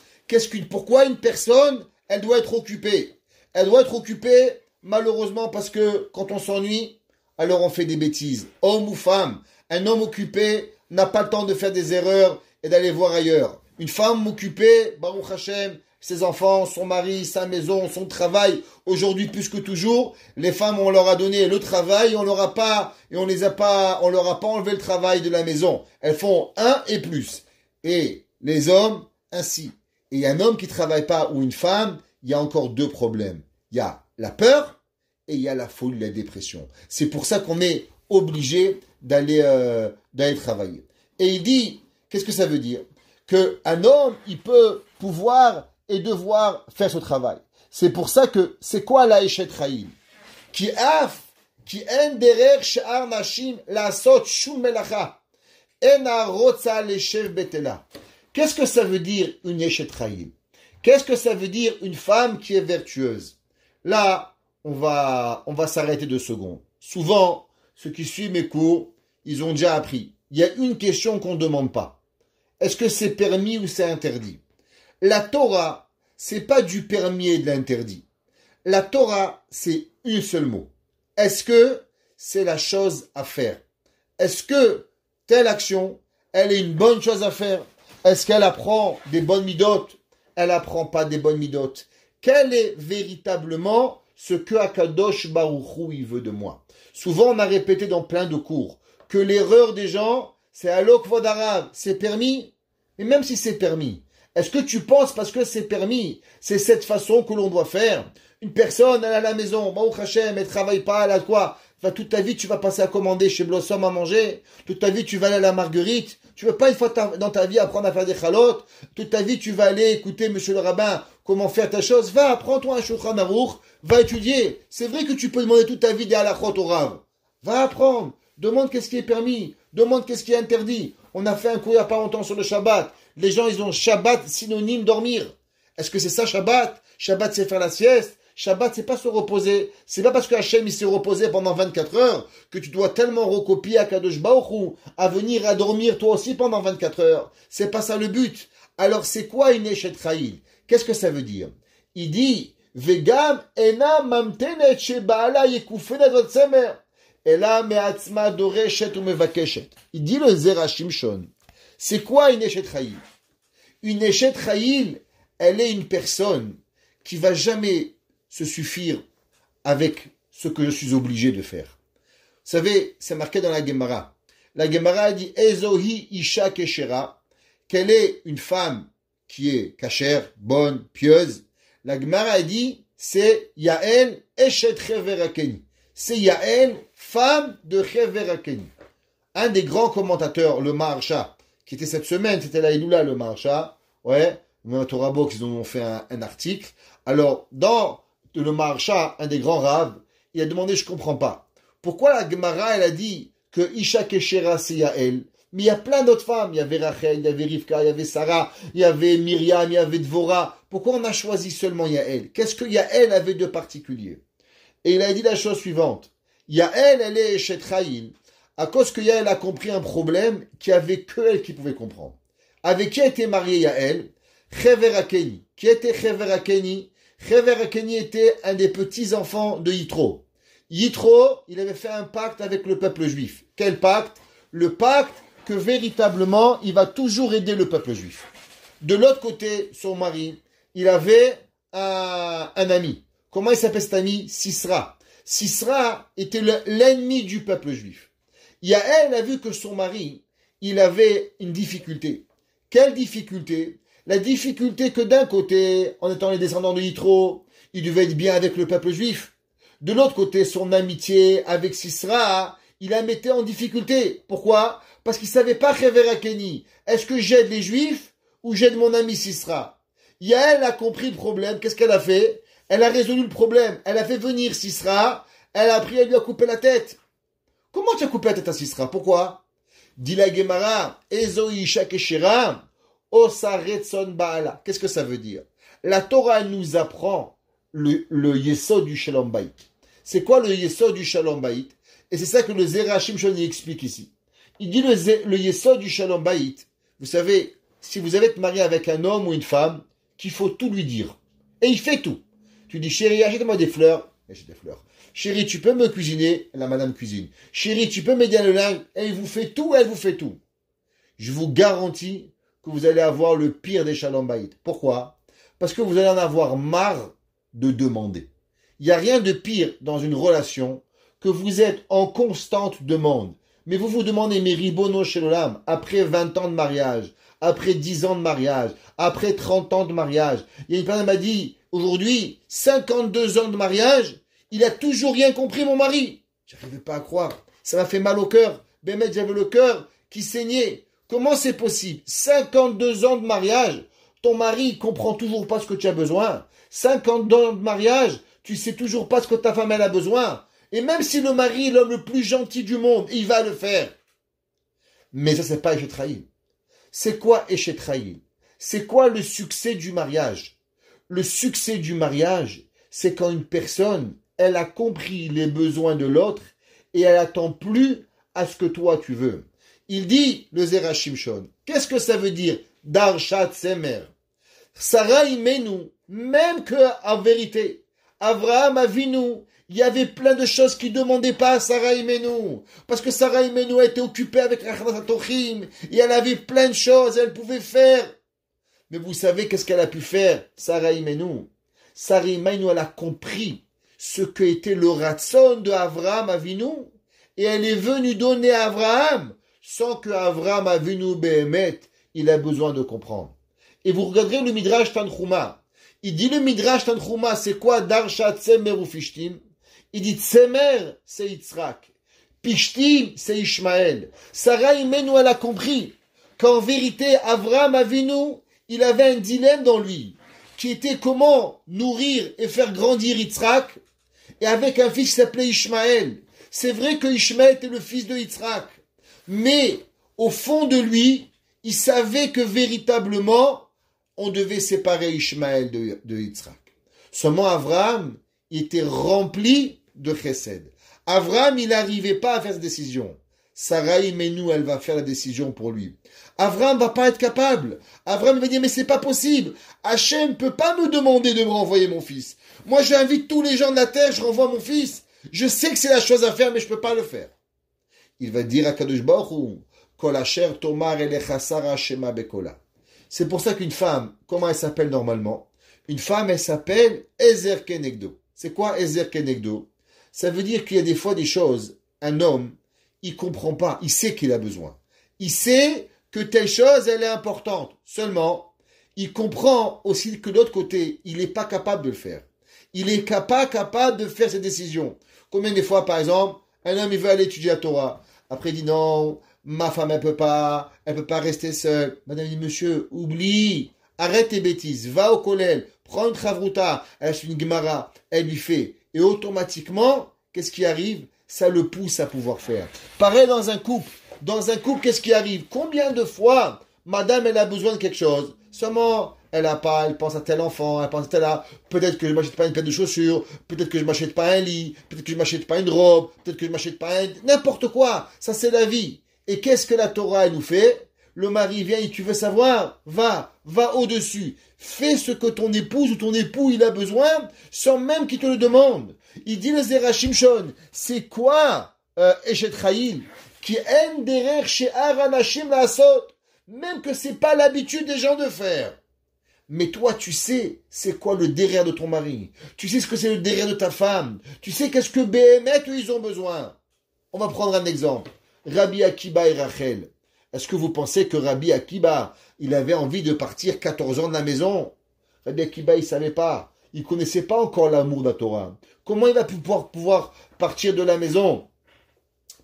Pourquoi une personne, elle doit être occupée? Elle doit être occupée, malheureusement, parce que quand on s'ennuie, alors on fait des bêtises. Homme ou femme, un homme occupé n'a pas le temps de faire des erreurs et d'aller voir ailleurs. Une femme occupée, Baruch Hashem, ses enfants, son mari, sa maison, son travail, aujourd'hui plus que toujours, les femmes, on leur a donné le travail, on leur a pas enlevé le travail de la maison. Elles font un et plus. Et les hommes, ainsi. Et un homme qui travaille pas ou une femme, il y a encore 2 problèmes. Il y a la peur et il y a la folie, la dépression. C'est pour ça qu'on est obligé d'aller travailler. Et il dit, qu'est-ce que ça veut dire? Qu'un homme, il peut pouvoir et devoir faire ce travail. C'est pour ça que, c'est quoi la Eshet Chaim? Ki en derer she'ar nashim la'asot shum melacha. Ena rotza leshev betela. Qu'est-ce que ça veut dire une Eshet Chaim? Qu'est-ce que ça veut dire une femme qui est vertueuse? Là, on va s'arrêter 2 secondes. Souvent, ceux qui suivent mes cours, ils ont déjà appris. Il y a une question qu'on ne demande pas. Est-ce que c'est permis ou c'est interdit? La Torah, c'est pas du permis et de l'interdit. La Torah, c'est un seul mot. Est-ce que c'est la chose à faire? Est-ce que telle action, elle est une bonne chose à faire? Est-ce qu'elle apprend des bonnes midotes? Elle apprend pas des bonnes midotes. Quel est véritablement ce que Akadosh Baruch Hu, il veut de moi? Souvent, on a répété dans plein de cours que l'erreur des gens, c'est alok vodarav, c'est permis. Mais même si c'est permis, est-ce que tu penses parce que c'est permis, c'est cette façon que l'on doit faire? Une personne, elle est à la maison, Baruch Hashem, elle travaille pas, elle a quoi? Enfin, toute ta vie, tu vas passer à commander chez Blossom à manger. Toute ta vie, tu vas aller à la Marguerite. Tu veux pas une fois dans ta vie apprendre à faire des chalotes. Toute ta vie, tu vas aller écouter monsieur le rabbin comment faire ta chose. Va, apprends-toi un Shulchan Aruch, va étudier. C'est vrai que tu peux demander toute ta vie des halachot au Rav. Va apprendre. Demande qu'est-ce qui est permis. Demande qu'est-ce qui est interdit. On a fait un cours il n'y a pas longtemps sur le Shabbat. Les gens, ils ont Shabbat synonyme dormir. Est-ce que c'est ça Shabbat? Shabbat, c'est faire la sieste. Shabbat, c'est pas se reposer. C'est pas parce que Hachem, il s'est reposé pendant 24 heures que tu dois tellement recopier à Kadosh Baruch Hu à venir à dormir toi aussi pendant 24 heures. C'est pas ça le but. Alors, c'est quoi une Eshet Chaim? Qu'est-ce que ça veut dire? Il dit, Vegam ena mamtenet shebaala yekufenet votsemer. Ela me'atzma doreshet ou mevakeshet. Il dit le Zera Shimshon. C'est quoi une Eshet Chaim? Une Eshet Chaim, elle est une personne qui va jamais se suffire avec ce que je suis obligé de faire. Vous savez, c'est marqué dans la Gemara. La Gemara dit Ezohi Isha Keshera, quelle est une femme qui est cachère, bonne, pieuse. La Gemara dit c'est Yael Eshet Cheverakeni. C'est Yael, femme de Cheverakeni. Un des grands commentateurs, le Maharsha, qui était cette semaine, c'était la Iloula, le Maharsha, ouais, le Torah Box, ils en ont fait un article. Alors, dans le Maharsha, un des grands raves, il a demandé, je comprends pas. Pourquoi la Gemara, elle a dit que Isha Keshera, c'est Yael? Mais il y a plein d'autres femmes. Il y avait Rachel, il y avait Rivka, il y avait Sarah, il y avait Myriam, il y avait Dvorah. Pourquoi on a choisi seulement Yael? Qu'est-ce que Yael avait de particulier? Et il a dit la chose suivante. Yael, elle est Eshet Chaim, à cause que Yael a compris un problème qu'il n'y avait que elle qui pouvait comprendre. Avec qui était mariée Yael? Cheverakeni. Qui était Cheverakeni? Cheverakeni était un des petits-enfants de Yitro. Yitro, il avait fait un pacte avec le peuple juif. Quel pacte? Le pacte que véritablement, il va toujours aider le peuple juif. De l'autre côté, son mari, il avait un ami. Comment il s'appelle cet ami? Sisra. Sisra était l'ennemi du peuple juif. Yael a vu que son mari, il avait une difficulté. Quelle difficulté? La difficulté que d'un côté, en étant les descendants de Yitro, il devait être bien avec le peuple juif. De l'autre côté, son amitié avec Sisra, il la mettait en difficulté. Pourquoi? Parce qu'il ne savait pas Kenny. Est-ce que j'aide les juifs ou j'aide mon ami Sisra? Yael a compris le problème. Qu'est-ce qu'elle a fait? Elle a résolu le problème. Elle a fait venir Sisra. Elle a pris, elle lui a coupé la tête. Comment tu as coupé la tête à Sisra? Pourquoi? Dit la Gemara, Ezoi Shakeshera, Osaretson Baala. Qu'est-ce que ça veut dire? La Torah nous apprend le Yesod du Shalom Bayit. C'est quoi le Yesod du Shalom Bayit? Et c'est ça que le Zerachim Shon explique ici. Il dit le Yesod du Shalom Bayit. Vous savez, si vous avez été marié avec un homme ou une femme, qu'il faut tout lui dire. Et il fait tout. Tu dis, chérie, achète-moi des fleurs. Achète des fleurs. Chérie, tu peux me cuisiner? La madame cuisine. Chérie, tu peux m'aider à le linge? Elle vous fait tout, elle vous fait tout. Je vous garantis que vous allez avoir le pire des Shalom Bayit. Pourquoi? Parce que vous allez en avoir marre de demander. Il n'y a rien de pire dans une relation que vous êtes en constante demande. Mais vous vous demandez, mais Ribono Shelolam, après 20 ans de mariage, après 10 ans de mariage, après 30 ans de mariage, il y a une personne qui m'a dit, aujourd'hui, 52 ans de mariage, il a toujours rien compris, mon mari. J'arrivais pas à croire. Ça m'a fait mal au cœur. Bémet, j'avais le cœur qui saignait. Comment c'est possible? 52 ans de mariage, ton mari comprend toujours pas ce que tu as besoin. 50 ans de mariage, tu sais toujours pas ce que ta femme elle a besoin. Et même si le mari est l'homme le plus gentil du monde, il va le faire. Mais ça, c'est pas Eshetraïl. C'est quoi Eshetraïl? C'est quoi le succès du mariage? Le succès du mariage, c'est quand une personne, elle a compris les besoins de l'autre et elle attend plus à ce que toi tu veux. Il dit, le Zerachim Shon, qu'est-ce que ça veut dire? Darshat Semer. Sarah Imenu, même que, en vérité, Avraham Avinu, il y avait plein de choses qu'il ne demandait pas à Sarah Imenu. Parce que Sarah Imenu était occupée avec Rachmat Atochim, et elle avait plein de choses, elle pouvait faire. Mais vous savez qu'est-ce qu'elle a pu faire, Sarah Imenu? Sarah Imenu, elle a compris ce que était le ratson de Avraham Avinu, et elle est venue donner à Avraham, sans que Avraham Avinu Behemet, il a besoin de comprendre. Et vous regarderez le Midrash Tanchuma. Il dit le Midrash Tanchuma, c'est quoi Darshat Tsemer ou Fishtim? Il dit Tsemer, c'est Yitzhak. Pishtim, c'est Ishmaël. Sarah Imenu, elle a compris qu'en vérité, Avraham Avinu, il avait un dilemme dans lui, qui était comment nourrir et faire grandir Yitzhak, et avec un fils qui s'appelait Ishmaël. C'est vrai que Ishmaël était le fils de Yitzhak, mais au fond de lui, il savait que véritablement, on devait séparer Ishmaël de Yitzhak. Seulement Avraham, il était rempli de chesed. Avraham, il n'arrivait pas à faire cette décision. Sarah Imenu, elle va faire la décision pour lui. Avraham va pas être capable. Avraham va dire, mais c'est pas possible. Hachem ne peut pas me demander de me renvoyer mon fils. Moi, j'invite tous les gens de la terre, je renvoie mon fils. Je sais que c'est la chose à faire, mais je peux pas le faire. Il va dire à Kadosh Baruch Hu, Kol asher tomar elecha Sarah shema bekola. C'est pour ça qu'une femme, comment elle s'appelle normalement? Une femme, elle s'appelle Ezer Kenegdo. C'est quoi Ezer Kenegdo? Ça veut dire qu'il y a des fois des choses, un homme, il comprend pas, il sait qu'il a besoin. Il sait que telle chose, elle est importante. Seulement, il comprend aussi que de l'autre côté, il n'est pas capable de le faire. Il est pas capable de faire ses décisions. Combien de fois, par exemple, un homme, il veut aller étudier la Torah. Après, il dit non, ma femme, elle peut pas rester seule. Madame dit, monsieur, oublie, arrête tes bêtises, va au kollel, prends une chavruta, elle achète une gemara, elle lui fait. Et automatiquement, qu'est-ce qui arrive? Ça le pousse à pouvoir faire. Pareil dans un couple. Dans un couple, qu'est-ce qui arrive? Combien de fois, madame, elle a besoin de quelque chose? Seulement, elle a pas, elle pense à tel enfant, elle pense à tel là. Peut-être que je m'achète pas une paire de chaussures, peut-être que je m'achète pas un lit, peut-être que je m'achète pas une robe, peut-être que je m'achète pas n'importe quoi. Ça, c'est la vie. Et qu'est-ce que la Torah, elle nous fait? Le mari vient et tu veux savoir? Va au-dessus. Fais ce que ton épouse ou ton époux, il a besoin, sans même qu'il te le demande. Il dit le Zerachim Shon, c'est quoi, Eshet Chayil? Qui en derer she'ar anashim la'asot. même que c'est pas l'habitude des gens de faire. Mais toi, tu sais, c'est quoi le derrière de ton mari. Tu sais ce que c'est le derrière de ta femme. Tu sais qu'est-ce que Béhémet, ils ont besoin. On va prendre un exemple. Rabbi Akiba et Rachel. Est-ce que vous pensez que Rabbi Akiba, il avait envie de partir 14 ans de la maison? Rabbi Akiba, il savait pas. Il connaissait pas encore l'amour de la Torah. Comment il va pouvoir partir de la maison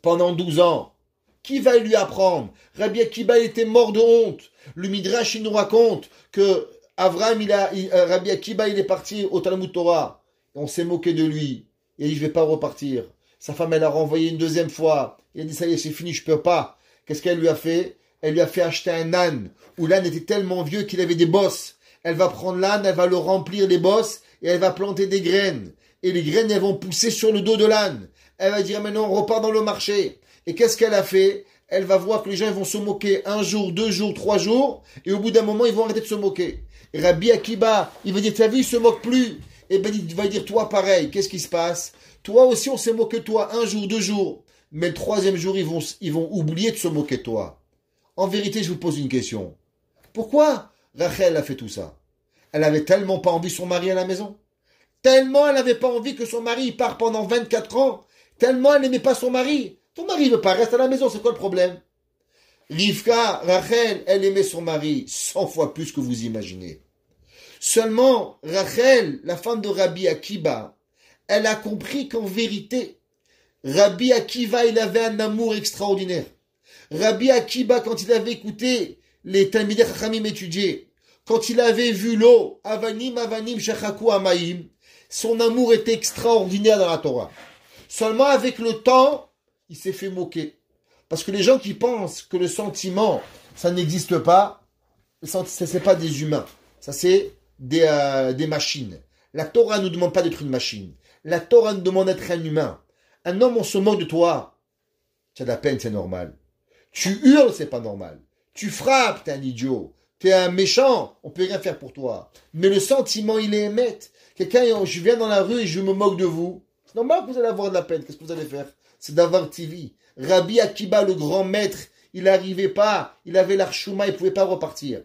pendant 12 ans? Qui va lui apprendre? Rabbi Akiba, il était mort de honte. Le Midrash, il nous raconte que Rabbi Akiba, il est parti au Talmud Torah. Et on s'est moqué de lui. Il a dit, je vais pas repartir. Sa femme, elle a renvoyé une deuxième fois. Il a dit, ça y est, c'est fini, je peux pas. Qu'est-ce qu'elle lui a fait? Elle lui a fait acheter un âne, où l'âne était tellement vieux qu'il avait des bosses. Elle va prendre l'âne, elle va le remplir les bosses, et elle va planter des graines. Et les graines, elles vont pousser sur le dos de l'âne. Elle va dire, maintenant, on repart dans le marché. Et qu'est-ce qu'elle a fait? Elle va voir que les gens ils vont se moquer 1 jour, 2 jours, 3 jours, et au bout d'un moment, ils vont arrêter de se moquer. Et Rabbi Akiba, il va dire, t'as vu, il se moque plus. Et ben, il va dire, toi, pareil, qu'est-ce qui se passe? Toi aussi, on s'est moqué de toi 1 jour, 2 jours. Mais le 3e jour, ils vont oublier de se moquer de toi. En vérité, je vous pose une question. Pourquoi Rachel a fait tout ça? Elle avait tellement pas envie de son mari à la maison. Tellement elle n'avait pas envie que son mari parte pendant 24 ans. Tellement elle n'aimait pas son mari. Ton mari ne veut pas rester à la maison, c'est quoi le problème? Rivka, Rachel, elle aimait son mari 100 fois plus que vous imaginez. Seulement, Rachel, la femme de Rabbi Akiba, elle a compris qu'en vérité, Rabbi Akiva, il avait un amour extraordinaire. Rabbi Akiba, quand il avait écouté les Talmidei Chachamim étudier, quand il avait vu l'eau, Avanim, Avanim, Shachaku, Amaim, son amour était extraordinaire dans la Torah. Seulement avec le temps, il s'est fait moquer. Parce que les gens qui pensent que le sentiment, ça n'existe pas, c'est pas des humains. Ça, c'est des machines. La Torah ne nous demande pas d'être une machine. La Torah nous demande d'être un humain. Un homme, on se moque de toi. Tu as de la peine, c'est normal. Tu hurles, c'est pas normal. Tu frappes, t'es un idiot. T'es un méchant, on peut rien faire pour toi. Mais le sentiment, il est émette. Quelqu'un, je viens dans la rue et je me moque de vous. C'est normal que vous allez avoir de la peine. Qu'est-ce que vous allez faire? C'est d'avoir TV. Rabbi Akiba, le grand maître, il n'arrivait pas. Il avait l'archouma, il pouvait pas repartir.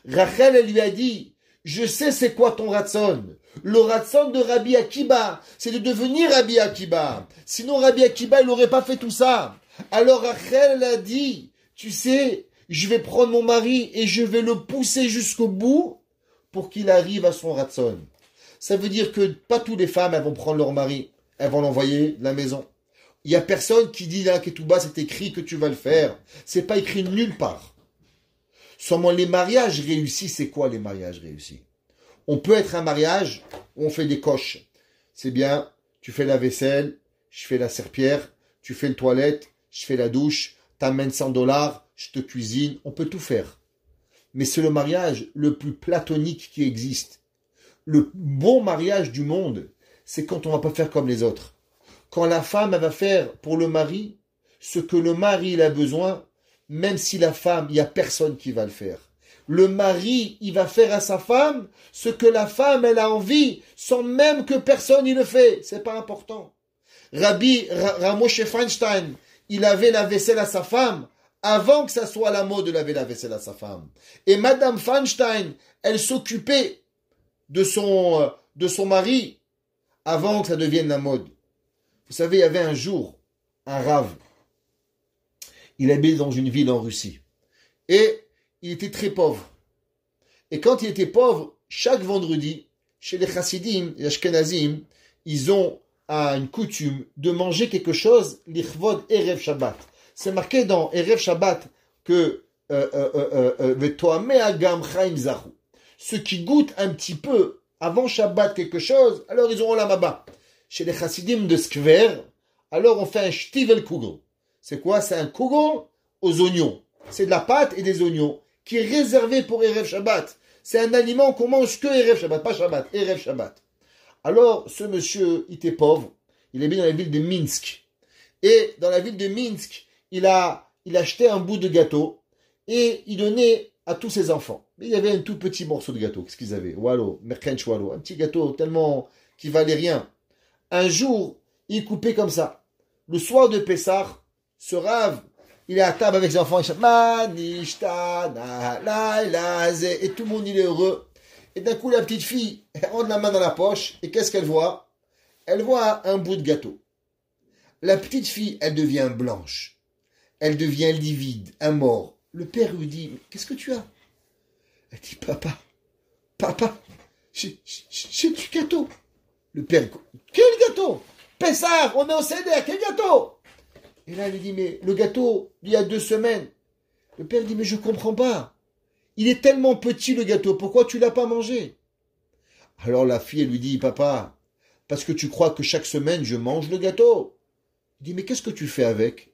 Rachel, elle lui a dit, je sais c'est quoi ton ratson. Le ratson de Rabbi Akiba, c'est de devenir Rabbi Akiba. Sinon, Rabbi Akiba, il n'aurait pas fait tout ça. Alors Rachel a dit, tu sais, je vais prendre mon mari et je vais le pousser jusqu'au bout pour qu'il arrive à son ratson. Ça veut dire que pas toutes les femmes, elles vont prendre leur mari, elles vont l'envoyer de la maison. Il y a personne qui dit là, Ketouba, c'est écrit que tu vas le faire. C'est pas écrit nulle part. Seulement les mariages réussis, c'est quoi les mariages réussis? On peut être un mariage où on fait des coches. C'est bien, tu fais la vaisselle, je fais la serpillière, tu fais le toilette, je fais la douche, t'amènes $100, je te cuisine, on peut tout faire. Mais c'est le mariage le plus platonique qui existe. Le bon mariage du monde, c'est quand on va pas faire comme les autres. Quand la femme elle va faire pour le mari ce que le mari il a besoin, même si la femme, il n'y a personne qui va le faire. Le mari, il va faire à sa femme ce que la femme, elle a envie, sans même que personne il le fait. C'est pas important. Rabbi Moshe Feinstein, il avait la vaisselle à sa femme avant que ça soit la mode de laver la vaisselle à sa femme. Et Madame Feinstein, elle s'occupait de son mari avant que ça devienne la mode. Vous savez, il y avait un jour un rave. Il habitait dans une ville en Russie. Et il était très pauvre. Et quand il était pauvre, chaque vendredi, chez les Chassidim, les Ashkenazim, ils ont une coutume de manger quelque chose, l'Ichvod Erev Shabbat. C'est marqué dans Erev Shabbat que ceux qui goûtent un petit peu avant Shabbat quelque chose, alors ils auront la maba. Chez les Chassidim de Skver, alors on fait un Shtivelkugel. C'est quoi? C'est un kugel aux oignons. C'est de la pâte et des oignons qui est réservé pour Erev Shabbat. C'est un aliment qu'on mange que Erev Shabbat, pas Shabbat, Erev Shabbat. Alors, ce monsieur, il était pauvre. Il est bien dans la ville de Minsk. Et dans la ville de Minsk, il achetait un bout de gâteau et il donnait à tous ses enfants. Mais il y avait un tout petit morceau de gâteau. Qu'est-ce qu'ils avaient? Wallo, Merkench Wallo. Un petit gâteau tellement qui valait rien. Un jour, il coupait comme ça. Le soir de Pessah, ce rave, Il est à table avec ses enfants, il chante Manishtana, laïla, zé, et tout le monde il est heureux. Et d'un coup, la petite fille, elle rentre la main dans la poche, et qu'est-ce qu'elle voit? Elle voit un bout de gâteau. La petite fille, elle devient blanche. Elle devient livide, un mort. Le père lui dit, qu'est-ce que tu as? Elle dit, papa, j'ai du gâteau. Le père, quel gâteau? Pessard, on est au CDR, quel gâteau? Et là, elle lui dit, mais le gâteau, il y a 2 semaines. Le père dit, mais je comprends pas. Il est tellement petit le gâteau, pourquoi tu l'as pas mangé? Alors la fille, elle lui dit, papa, parce que tu crois que chaque semaine, je mange le gâteau. Il dit, mais qu'est-ce que tu fais avec?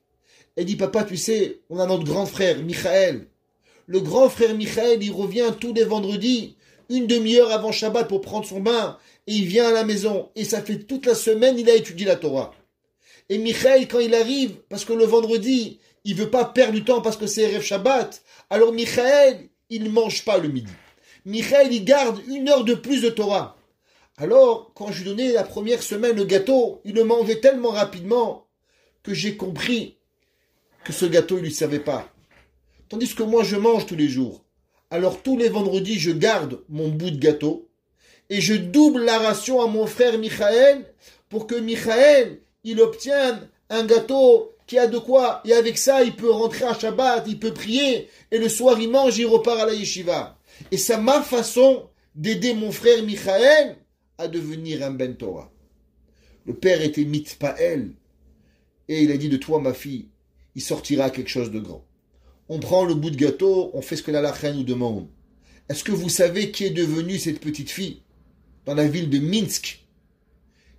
Elle dit, papa, tu sais, on a notre grand frère, Michael. Le grand frère Michael, il revient tous les vendredis, 1/2 heure avant Shabbat pour prendre son bain, et il vient à la maison. Et ça fait toute la semaine, il a étudié la Torah. Et Michael, quand il arrive, parce que le vendredi, il veut pas perdre du temps parce que c'est Erev Shabbat, alors Michael, il ne mange pas le midi. Michael, il garde 1 heure de plus de Torah. Alors, quand je lui donnais la première semaine le gâteau, il le mangeait tellement rapidement que j'ai compris que ce gâteau, il lui servait pas. Tandis que moi, je mange tous les jours. Alors, tous les vendredis, je garde mon bout de gâteau et je double la ration à mon frère Michael pour que Michael, il obtienne un gâteau qui a de quoi. Et avec ça, il peut rentrer à Shabbat, il peut prier. Et le soir, il mange, il repart à la yeshiva. Et c'est ma façon d'aider mon frère Michael à devenir un Ben Torah. Le père était mitpael. Et il a dit de toi, ma fille, il sortira quelque chose de grand. On prend le bout de gâteau, on fait ce que la halakha nous demande. Est-ce que vous savez qui est devenue cette petite fille dans la ville de Minsk?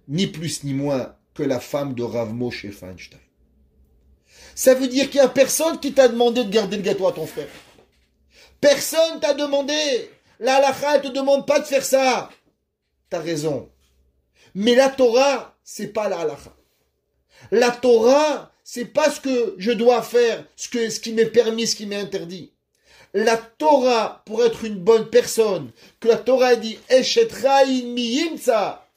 Ni plus ni moins que la femme de Rav Moshe Feinstein. Ça veut dire qu'il n'y a personne qui t'a demandé de garder le gâteau à ton frère. Personne t'a demandé. La halakha, elle te demande pas de faire ça. T'as raison. Mais la Torah, c'est pas la halakha. La Torah, c'est pas ce que je dois faire, ce qui m'est permis, ce qui m'est interdit. La Torah, pour être une bonne personne, que la Torah dit Eshet Ra'in miyimtsa,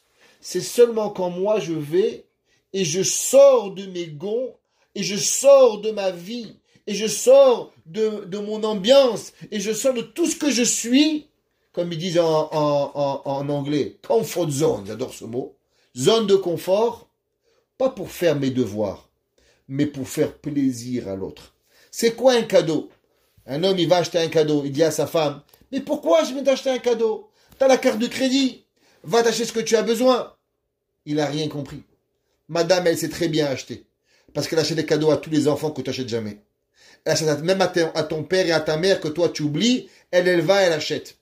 c'est seulement quand moi je vais et je sors de mes gonds, et je sors de ma vie, et je sors de mon ambiance, et je sors de tout ce que je suis, comme ils disent en anglais, comfort zone, j'adore ce mot, zone de confort, pas pour faire mes devoirs, mais pour faire plaisir à l'autre. C'est quoi un cadeau? Un homme, il va acheter un cadeau, il dit à sa femme, mais pourquoi je vais t'acheter un cadeau? T'as la carte de crédit, va t'acheter ce que tu as besoin. Il n'a rien compris. Madame, elle sait très bien acheter. Parce qu'elle achète des cadeaux à tous les enfants que tu n'achètes jamais. Elle achète même à ton père et à ta mère que toi tu oublies. Elle va, elle achète.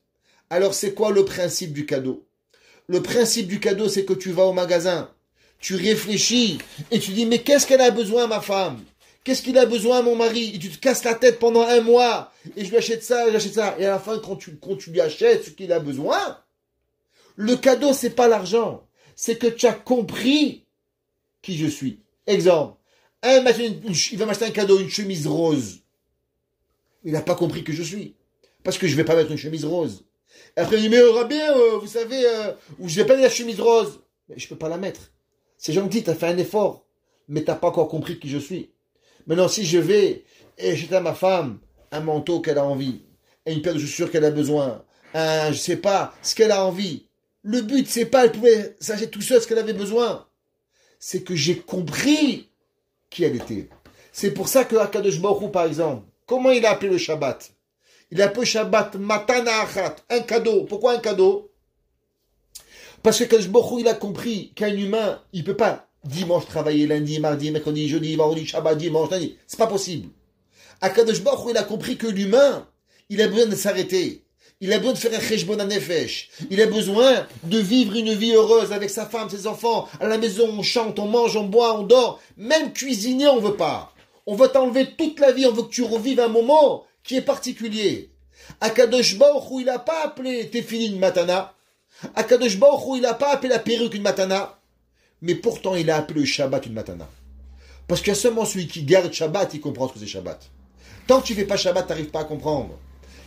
Alors c'est quoi le principe du cadeau? Le principe du cadeau, c'est que tu vas au magasin. Tu réfléchis et tu dis, mais qu'est-ce qu'elle a besoin, ma femme? Qu'est-ce qu'il a besoin, mon mari? Et tu te casses la tête pendant 1 mois. Et je lui achète ça, j'achète ça. Et à la fin, quand tu lui achètes ce qu'il a besoin, le cadeau, c'est pas l'argent. C'est que tu as compris qui je suis. Exemple. Il va m'acheter un cadeau, une chemise rose. Il n'a pas compris que je suis. Parce que je ne vais pas mettre une chemise rose. Et après, il dit, mais Rabbi, vous savez, ou je vais pas mettre la chemise rose. Mais je ne peux pas la mettre. C'est gentil, tu as fait un effort. Mais tu n'as pas encore compris qui je suis. Maintenant, si je vais et acheter à ma femme un manteau qu'elle a envie, et une paire de chaussures qu'elle a besoin, je sais pas, ce qu'elle a envie. Le but, c'est pas, elle pouvait s'acheter tout seul ce qu'elle avait besoin. C'est que j'ai compris qui elle était. C'est pour ça que Akadosh Baruch Hu, par exemple, comment il a appelé le Shabbat? Il a appelé le Shabbat Matana Achat, un cadeau. Pourquoi un cadeau? Parce que Akadosh Baruch Hu, il a compris qu'un humain, il peut pas dimanche travailler, lundi, mardi, mercredi, jeudi, vendredi, Shabbat, dimanche, lundi. C'est pas possible. Akadosh Baruch Hu, il a compris que l'humain, il a besoin de s'arrêter. Il a besoin de faire un cheshbon nefesh. Il a besoin de vivre une vie heureuse avec sa femme, ses enfants. À la maison, on chante, on mange, on boit, on dort. Même cuisiner, on veut pas. On veut t'enlever toute la vie. On veut que tu revives un moment qui est particulier. Akadosh Baruch Hu, il a pas appelé Tefillin une matana. Akadosh Baruch Hu, il a pas appelé la perruque une matana. Mais pourtant, il a appelé le Shabbat une matana. Parce qu'il y a seulement celui qui garde Shabbat, il comprend ce que c'est Shabbat. Tant que tu fais pas Shabbat, t'arrives pas à comprendre.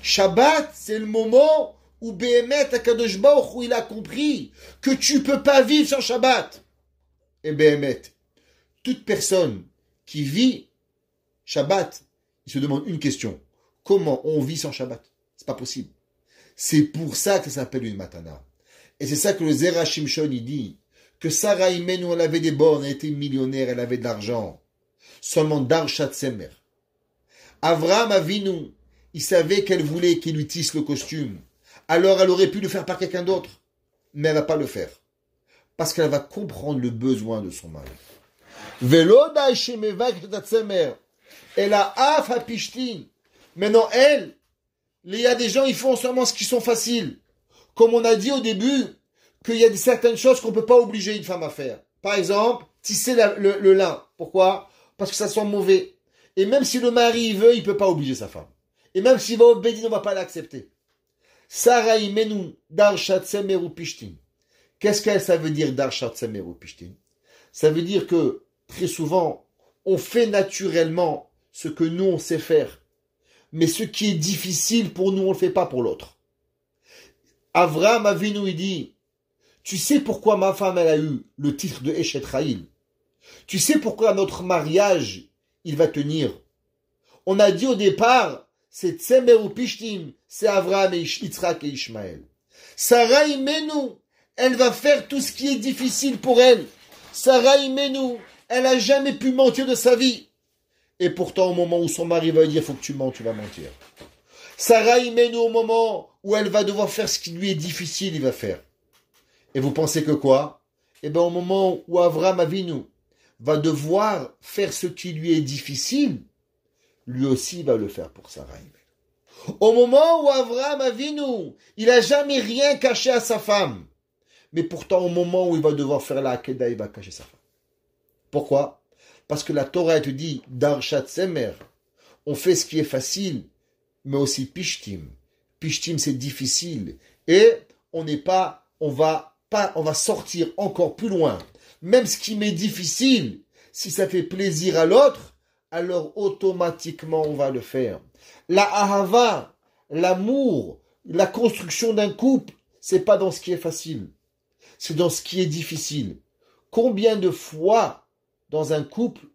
Shabbat, c'est le moment où Behemet Akadosh Baruch Hu, il a compris que tu peux pas vivre sans Shabbat. Et Behemet, toute personne qui vit Shabbat, il se demande une question. Comment on vit sans Shabbat? C'est pas possible. C'est pour ça que ça s'appelle une matana. Et c'est ça que le Zera Shimshon, il dit, que Sarah Imenu, elle avait des bornes, elle était millionnaire, elle avait de l'argent. Seulement Darshat Semer. Avraham Avinu, il savait qu'elle voulait qu'il lui tisse le costume. Alors elle aurait pu le faire par quelqu'un d'autre. Mais elle va pas le faire. Parce qu'elle va comprendre le besoin de son mari. Veloda Shemevak Tatsemer. Elle a af hapishtin. Maintenant, elle, il y a des gens, ils font seulement ce qui sont faciles. Comme on a dit au début, qu'il y a certaines choses qu'on ne peut pas obliger une femme à faire. Par exemple, tisser le lin. Pourquoi? Parce que ça sent mauvais. Et même si le mari veut, il ne peut pas obliger sa femme. Et même s'il va au Bédine, on ne va pas l'accepter. Sarah imenu darshat semeru pishtin. Qu'est-ce que ça veut dire darshat semeru pishtin? Ça veut dire que, très souvent, on fait naturellement ce que nous, on sait faire. Mais ce qui est difficile pour nous, on ne le fait pas pour l'autre. Avraham Avinu, il dit, tu sais pourquoi ma femme, elle a eu le titre de Eshet Chayil? Tu sais pourquoi notre mariage, il va tenir? On a dit au départ, c'est Tsemer ou Pishtim, c'est Avraham et Yitzhak et Ishmaël. Sarah Imenu, elle va faire tout ce qui est difficile pour elle. Sarah Imenu, elle a jamais pu mentir de sa vie. Et pourtant, au moment où son mari va lui dire, faut que tu mens, tu vas mentir. Sarah Imenu, au moment où elle va devoir faire ce qui lui est difficile, il va faire. Et vous pensez que quoi? Eh bien, au moment où Avraham Avinu va devoir faire ce qui lui est difficile, lui aussi va le faire pour Sarah Imenu. Au moment où Avraham Avinu, il n'a jamais rien caché à sa femme. Mais pourtant, au moment où il va devoir faire la Akedah, il va cacher sa femme. Pourquoi? Parce que la Torah te dit, Darshat Semer, on fait ce qui est facile, mais aussi Pishtim. Pishtim, c'est difficile. Et on va sortir encore plus loin. Même ce qui m'est difficile, si ça fait plaisir à l'autre, alors automatiquement on va le faire. La ahava, l'amour, la construction d'un couple, c'est pas dans ce qui est facile. C'est dans ce qui est difficile. Combien de fois dans un couple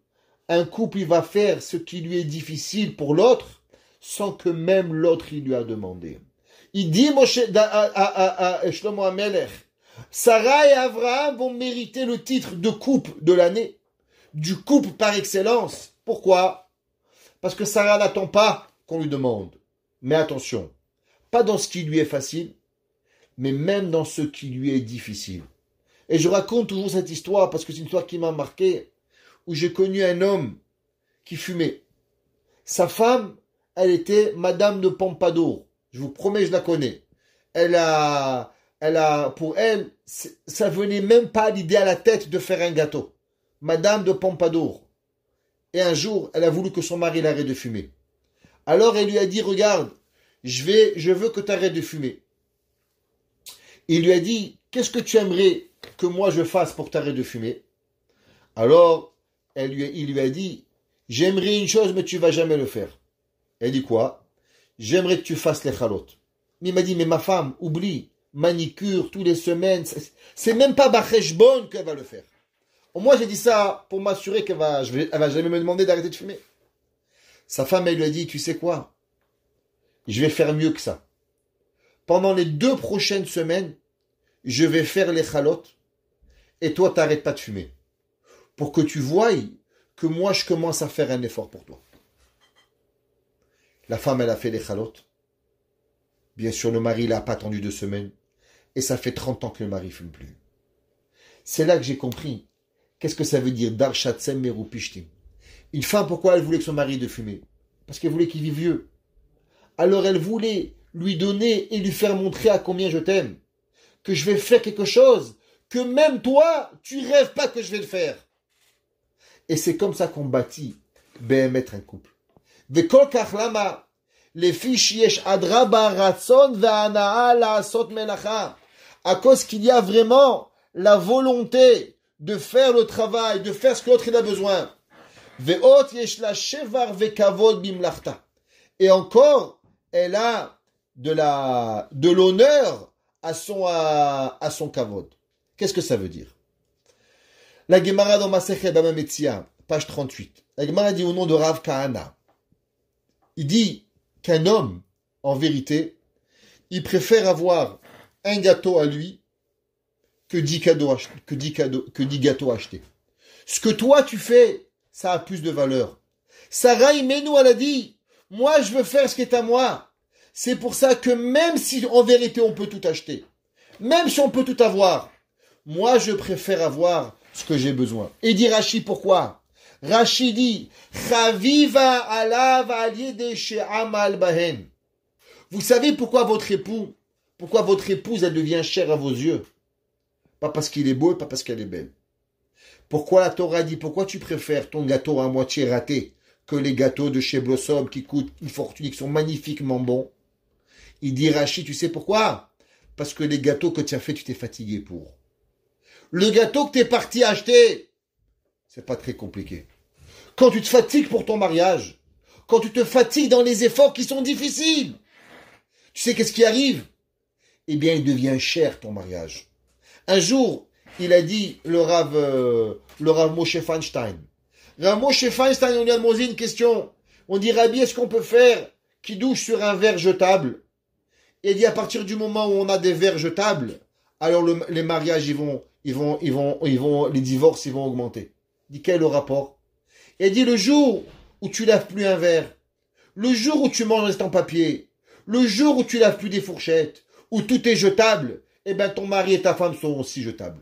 il va faire ce qui lui est difficile pour l'autre, sans que même l'autre il lui a demandé. Il dit à Shlomo HaMelech, Sarah et Avraham vont mériter le titre de couple de l'année, du couple par excellence. Pourquoi? Parce que Sarah n'attend pas qu'on lui demande. Mais attention, pas dans ce qui lui est facile, mais même dans ce qui lui est difficile. Et je raconte toujours cette histoire parce que c'est une histoire qui m'a marqué, où j'ai connu un homme qui fumait. Sa femme, elle était Madame de Pompadour. Je vous promets, je la connais. Pour elle, ça venait même pas l'idée à la tête de faire un gâteau. Madame de Pompadour. Et un jour, elle a voulu que son mari l'arrête de fumer. Alors elle lui a dit, regarde, je veux que tu arrêtes de fumer. Il lui a dit, qu'est-ce que tu aimerais que moi je fasse pour t'arrêter de fumer? Alors, il lui a dit, j'aimerais une chose, mais tu vas jamais le faire. Elle dit quoi? J'aimerais que tu fasses les chalotes. Mais il m'a dit, mais ma femme, oublie, manicure, tous les semaines, c'est même pas Bacheshbon qu'elle va le faire. Moi, j'ai dit ça pour m'assurer elle va jamais me demander d'arrêter de fumer. Sa femme, elle lui a dit, tu sais quoi? Je vais faire mieux que ça. Pendant les 2 prochaines semaines, je vais faire les chalotes et toi, t'arrêtes pas de fumer. Pour que tu voies que moi, je commence à faire un effort pour toi. La femme, elle a fait les chalotes. Bien sûr, le mari, il n'a pas attendu 2 semaines. Et ça fait 30 ans que le mari ne fume plus. C'est là que j'ai compris. Qu'est-ce que ça veut dire Darshat Semeru Pishtim? Une femme, pourquoi elle voulait que son mari de fumer? Parce qu'elle voulait qu'il vive vieux. Alors elle voulait lui donner et lui faire montrer à combien je t'aime. Que je vais faire quelque chose que même toi, tu rêves pas que je vais le faire. Et c'est comme ça qu'on bâtit être un couple. Vekol kach lama lefi sheyesh adraba ratzon ve'hanaa la'asot melacha. À cause qu'il y a vraiment la volonté de faire le travail, de faire ce que l'autre il a besoin. Ve'ot yesh la shevar ve'kavod bimlachta. Et encore, elle a de l'honneur à son kavod. Qu'est-ce que ça veut dire? La Gemara dans Masechet Baba Metzia, page 38. La Gemara dit au nom de Rav Kahana. Il dit qu'un homme, en vérité, il préfère avoir un gâteau à lui que 10 gâteaux achetés. Ce que toi tu fais, ça a plus de valeur. Sarah Imenou, elle a dit, moi je veux faire ce qui est à moi. C'est pour ça que même si en vérité on peut tout acheter, même si on peut tout avoir, moi je préfère avoir ce que j'ai besoin. Et dit Rashi pourquoi? Rashi dit, Chaviva alav al yede she'amal bahen. Vous savez pourquoi votre épouse, elle devient chère à vos yeux? Pas parce qu'il est beau et pas parce qu'elle est belle. Pourquoi la Torah dit, pourquoi tu préfères ton gâteau à moitié raté que les gâteaux de chez Blossom qui coûtent une fortune, qui sont magnifiquement bons? Il dit Rashi, tu sais pourquoi? Parce que les gâteaux que tu as fait, tu t'es fatigué pour. Le gâteau que tu es parti acheter, c'est pas très compliqué. Quand tu te fatigues pour ton mariage, quand tu te fatigues dans les efforts qui sont difficiles, tu sais qu'est-ce qui arrive? Eh bien, il devient cher ton mariage. Un jour, il a dit le Rav Moshe Feinstein. Rav Moshe Feinstein, on lui a demandé une question. On dit, Rabbi, est-ce qu'on peut faire qui douche sur un verre jetable? Et il dit, à partir du moment où on a des verres jetables, alors les mariages, les divorces, ils vont augmenter. Il dit, quel est le rapport? Et il dit, le jour où tu laves plus un verre, le jour où tu manges en papier, le jour où tu laves plus des fourchettes, où tout est jetable, eh ben ton mari et ta femme sont aussi jetables.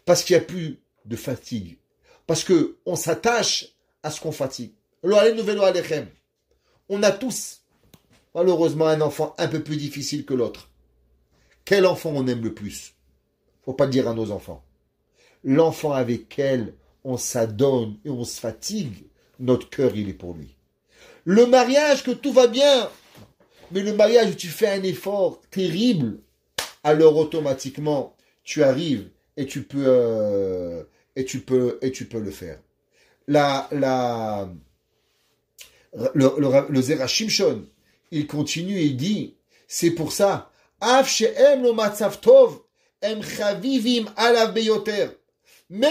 Parce qu'il n'y a plus de fatigue. Parce que on s'attache à ce qu'on fatigue. On a tous, malheureusement, un enfant un peu plus difficile que l'autre. Quel enfant on aime le plus? Faut pas le dire à nos enfants. L'enfant avec lequel on s'adonne et on se fatigue, notre cœur, il est pour lui. Le mariage, que tout va bien, mais le mariage où tu fais un effort terrible, alors automatiquement, tu arrives et tu peux le faire. Le Zera Shimshon, il continue et il dit, c'est pour ça, même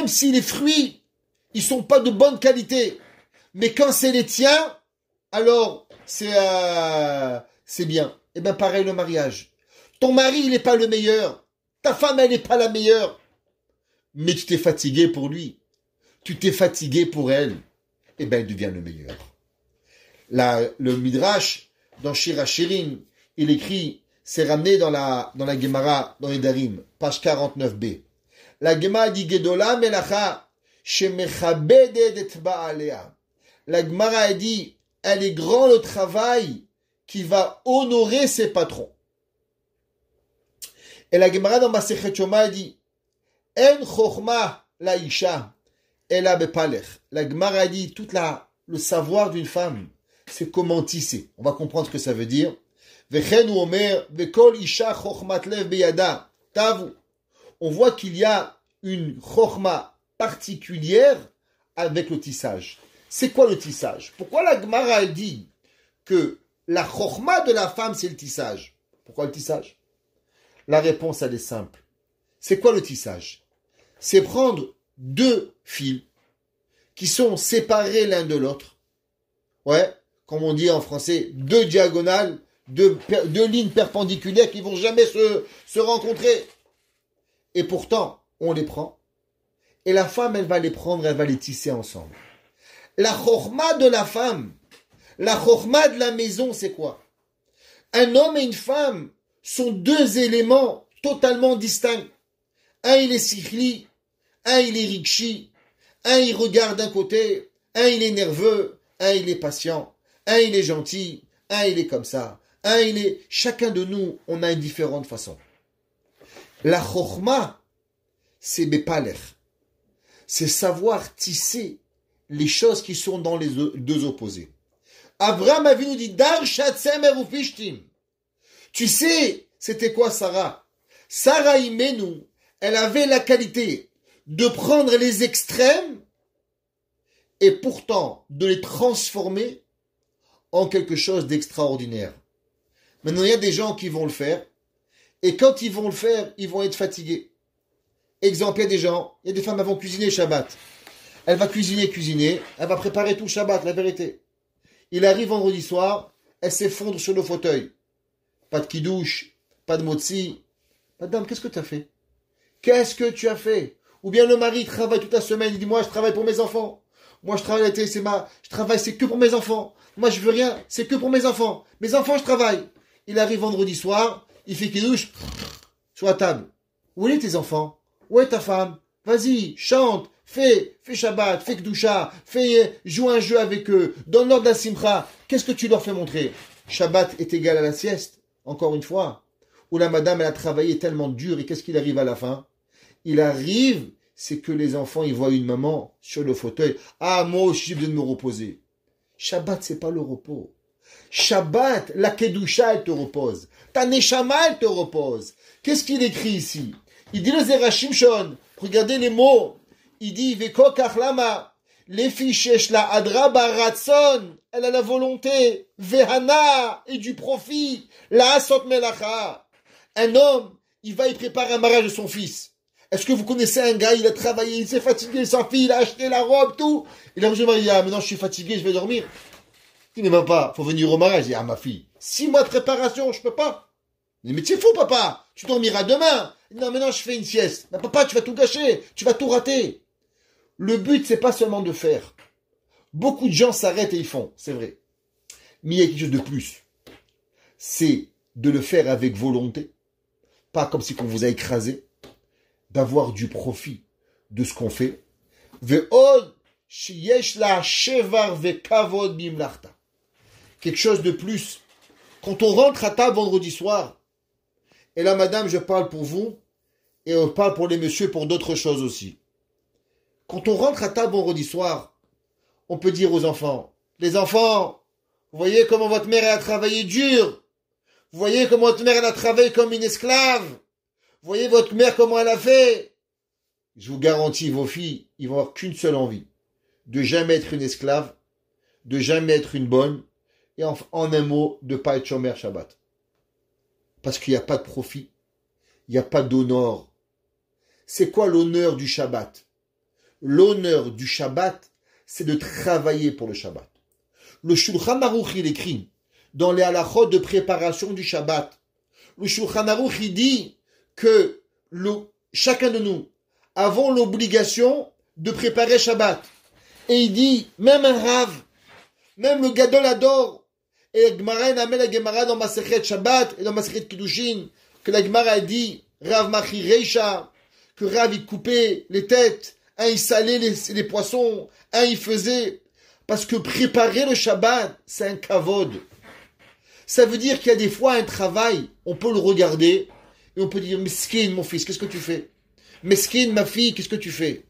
si les fruits, ils sont pas de bonne qualité, mais quand c'est les tiens, alors c'est bien. Et bien pareil le mariage. Ton mari, il n'est pas le meilleur. Ta femme, elle n'est pas la meilleure. Mais tu t'es fatigué pour lui. Tu t'es fatigué pour elle. Et bien, il devient le meilleur. Le Midrash, dans Shir HaShirim, il écrit, c'est ramené dans la Gemara, dans les Darim, page 49b. La Gemara dit, Gedola melacha, shemechabedet et ba'alea. La Gemara a dit, elle est grand le travail qui va honorer ses patrons. Et la Gemara dans Masechet Yoma dit, En chokhma la isha, ela bepalech. La Gemara dit, le savoir d'une femme, c'est comment tisser. On va comprendre ce que ça veut dire. Vechen ou omer, vekol isha chokhmat lev beyada, tavu. On voit qu'il y a une chokhma particulière avec le tissage. C'est quoi le tissage? Pourquoi la Gemara dit que la chokhma de la femme, c'est le tissage? Pourquoi le tissage? La réponse, elle est simple. C'est quoi le tissage? C'est prendre deux fils qui sont séparés l'un de l'autre. Ouais, comme on dit en français, deux diagonales, deux lignes perpendiculaires qui vont jamais se rencontrer. Et pourtant, on les prend. Et la femme, elle va les prendre, elle va les tisser ensemble. La chokhma de la femme, la chokhma de la maison, c'est quoi? Un homme et une femme sont deux éléments totalement distincts. Un, il est sikhli, un, il est rikshi, un, il regarde d'un côté, un, il est nerveux, un, il est patient, un, il est gentil, un, il est comme ça, un, il est... Chacun de nous, on a une différente façon. La chokhma, c'est bepalech. C'est savoir tisser les choses qui sont dans les deux opposés. Abraham Avinu dit, Dar shatzem erufishtim. Tu sais, c'était quoi Sarah? Sarah Imenu, elle avait la qualité de prendre les extrêmes et pourtant de les transformer en quelque chose d'extraordinaire. Maintenant, il y a des gens qui vont le faire et quand ils vont le faire, ils vont être fatigués. Exemple, il y a des femmes qui vont cuisiner Shabbat. Elle va cuisiner, elle va préparer tout le Shabbat, la vérité. Il arrive vendredi soir, elle s'effondre sur le fauteuil. Pas de kidouche, pas de motzi. Madame, qu'est-ce que tu as fait? Qu'est-ce que tu as fait? Ou bien le mari travaille toute la semaine, il dit, moi je travaille pour mes enfants. Moi je travaille à la télé, je travaille, c'est que pour mes enfants. Moi je veux rien, c'est que pour mes enfants. Mes enfants, je travaille. Il arrive vendredi soir, il fait kidouche sur la table. Où est tes enfants? Où est ta femme? Vas-y, chante, fais Shabbat, fais Kdusha, joue un jeu avec eux, donne-leur de la simcha. Qu'est-ce que tu leur fais montrer? Shabbat est égal à la sieste, encore une fois. Où la madame, elle a travaillé tellement dur et qu'est-ce qu'il arrive à la fin? Il arrive, c'est que les enfants, ils voient une maman sur le fauteuil. Ah, moi aussi, j'ai besoin de me reposer. Shabbat, c'est pas le repos. Shabbat, la Kedusha, elle te repose. Ta Neshama, elle te repose. Qu'est-ce qu'il écrit ici? Il dit le Zerachim Shon. Regardez les mots. Il dit, Veko Kachlama. Les fichesh la Adra Baratson. Elle a la volonté. Vehana. Et du profit. La Asot Melacha. Un homme, il va y préparer un mariage de son fils. Est-ce que vous connaissez un gars, il a travaillé, il s'est fatigué, sa fille, il a acheté la robe, tout. Il a rejoint Maria, maintenant je suis fatigué, je vais dormir. Il ne va pas, faut venir au mariage. Il dit, ah ma fille, 6 mois de préparation, je peux pas. Il dit, mais c'est fou papa, tu dormiras demain. Il dit, non, maintenant je fais une sieste. Mais papa, tu vas tout gâcher, tu vas tout rater. Le but, c'est pas seulement de faire. Beaucoup de gens s'arrêtent et ils font, c'est vrai. Mais il y a quelque chose de plus. C'est de le faire avec volonté. Pas comme si on vous a écrasé. D'avoir du profit de ce qu'on fait. Quelque chose de plus. Quand on rentre à table vendredi soir, et là, madame, je parle pour vous, et on parle pour les messieurs pour d'autres choses aussi. Quand on rentre à table vendredi soir, on peut dire aux enfants, les enfants, vous voyez comment votre mère a travaillé dur. Vous voyez comment votre mère elle a travaillé comme une esclave. Vous voyez votre mère comment elle a fait. Je vous garantis, vos filles, ils vont avoir qu'une seule envie. De jamais être une esclave, de jamais être une bonne, et en un mot, de pas être Shomer Shabbat. Parce qu'il n'y a pas de profit, il n'y a pas d'honneur. C'est quoi l'honneur du Shabbat? L'honneur du Shabbat, c'est de travailler pour le Shabbat. Le Shulchan Aruch, il écrit, dans les halachot de préparation du Shabbat, le Shulchan Aruch, il dit que chacun de nous avons l'obligation de préparer Shabbat. Et il dit, même un Rav, même le Gadol Ador, et la Gemara amène la Gemara dans Masechet Shabbat et dans Masechet Kiddushin, que la Gemara a dit, Rav Machi Reisha, que Rav il coupait les têtes, un il salait les poissons, un il faisait, parce que préparer le Shabbat, c'est un kavod. Ça veut dire qu'il y a des fois un travail, on peut le regarder, et on peut dire, Meskin, mon fils, qu'est-ce que tu fais? Meskin, ma fille, qu'est-ce que tu fais?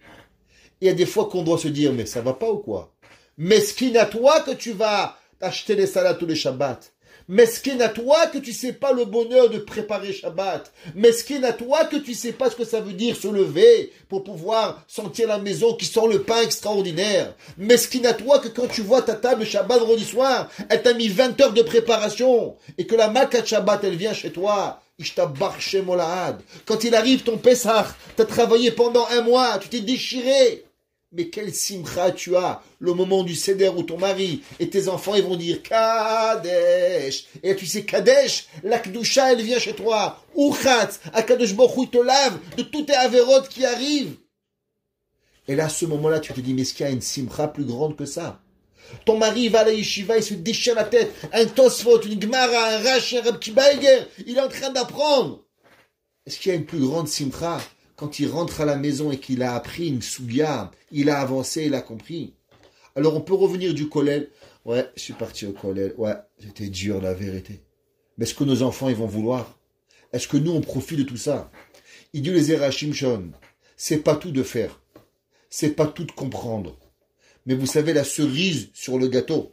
Il y a des fois qu'on doit se dire, mais ça va pas ou quoi? Meskin à toi que tu vas acheter les salades tous les Shabbats. Meskin à toi que tu sais pas le bonheur de préparer Shabbat. Meskin à toi que tu sais pas ce que ça veut dire se lever pour pouvoir sentir la maison qui sent le pain extraordinaire. Meskin à toi que quand tu vois ta table Shabbat vendredi soir, elle t'a mis 20 heures de préparation et que la Makat Shabbat elle vient chez toi. Ishtabach Shemolahad. Quand il arrive ton Pesach, t'as travaillé pendant 1 mois, tu t'es déchiré. Mais quel simcha tu as, le moment du Seder où ton mari et tes enfants ils vont dire Kadesh. Et tu sais Kadesh, la Kedusha elle vient chez toi. Uchatz, Akadosh Baruch Hu il te lave de toutes tes avérotes qui arrivent. Et là à ce moment-là tu te dis mais est-ce qu'il y a une simcha plus grande que ça? Ton mari va à la yeshiva, il se déchire la tête. Un Tosfot, une Gemara, un Rashi, un Reb Kibaiger, il est en train d'apprendre. Est-ce qu'il y a une plus grande simcha quand il rentre à la maison et qu'il a appris une soubia, il a avancé, il a compris? Alors on peut revenir du kollel. Ouais, je suis parti au kollel. Ouais, c'était dur la vérité. Mais est-ce que nos enfants ils vont vouloir? Est-ce que nous on profite de tout ça? Il dit les Zerachim Shon, c'est pas tout de faire. C'est pas tout de comprendre. Mais vous savez, la cerise sur le gâteau,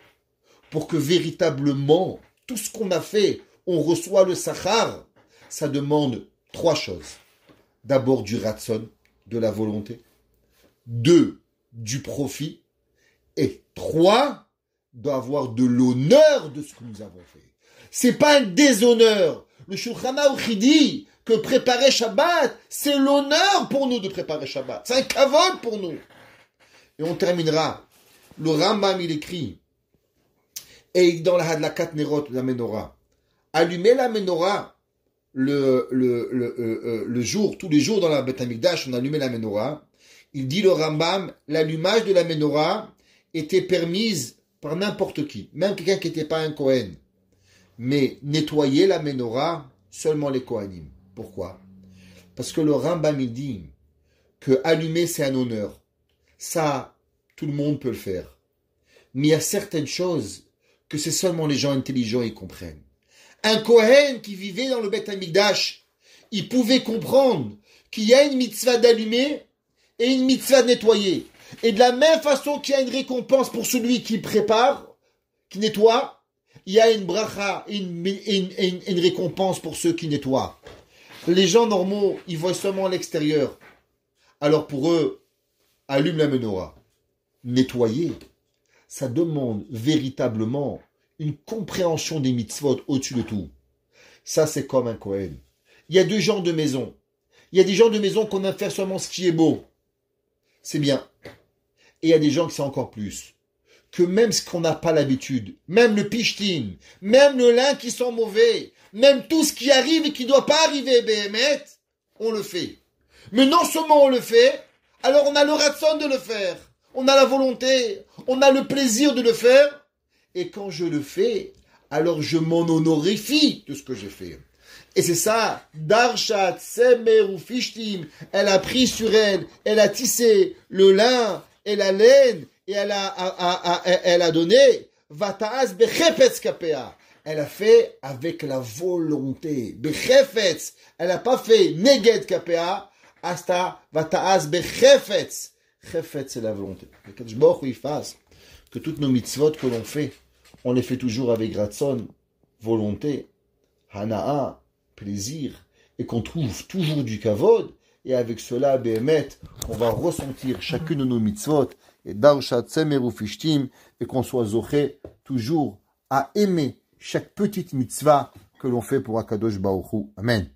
pour que véritablement, tout ce qu'on a fait, on reçoit le sachar, ça demande 3 choses. D'abord du ratson, de la volonté. 2, du profit. Et 3, d'avoir de l'honneur de ce que nous avons fait. C'est pas un déshonneur. Le Shulchan Aruch dit que préparer Shabbat, c'est l'honneur pour nous de préparer Shabbat. C'est un kavod pour nous. et on terminera. Le Rambam, il écrit, et dans la Hadlakat Nerot, la Menorah, allumer la Menorah, le jour, tous les jours dans la Beth Amikdash, on allumait la Menorah. Il dit le Rambam, l'allumage de la Menorah était permise par n'importe qui, même quelqu'un qui n'était pas un Kohen. Mais nettoyer la Menorah, seulement les Kohanim. Pourquoi? Parce que le Rambam, il dit que allumer, c'est un honneur. Ça, tout le monde peut le faire. Mais il y a certaines choses que c'est seulement les gens intelligents qui comprennent. Un Kohen qui vivait dans le Beth Amikdash, il pouvait comprendre qu'il y a une mitzvah d'allumer et une mitzvah de nettoyer. Et de la même façon qu'il y a une récompense pour celui qui prépare, qui nettoie, il y a une bracha, une récompense pour ceux qui nettoient. Les gens normaux, ils voient seulement l'extérieur. Alors pour eux, allume la menorah. Nettoyer, ça demande véritablement une compréhension des mitzvot au-dessus de tout. Ça, c'est comme un Kohen. Il y a deux genres de maisons. Il y a des gens de maison qu'on aime faire seulement ce qui est beau. C'est bien. Et il y a des gens qui c'est encore plus. Que même ce qu'on n'a pas l'habitude, même le pichtin, même le lin qui sent mauvais, même tout ce qui arrive et qui ne doit pas arriver, Béhémet, on le fait. Mais non seulement on le fait, alors on a le ratson de le faire. On a la volonté, on a le plaisir de le faire. Et quand je le fais, alors je m'en honorifie de ce que j'ai fait. Et c'est ça, Darshat, Semer ou Fishtim, elle a pris sur elle, elle a tissé le lin et la laine, et elle a donné, Vataas Bechefetz Kapea. Elle a fait avec la volonté. Bechefetz, elle n'a pas fait Neged Kapea, Asta Vataas Bechefetz. Chefetz, c'est la volonté. Le Kadosh Baruch Hu, il fasse que toutes nos mitzvot que l'on fait, on les fait toujours avec ratson, volonté, hana'a, plaisir, et qu'on trouve toujours du kavod, et avec cela, Béhémet, on va ressentir chacune de nos mitzvot, et darshat semer ou fishtim, et qu'on soit zoché toujours à aimer chaque petite mitzvah que l'on fait pour Akadosh Baruch Hu. Amen.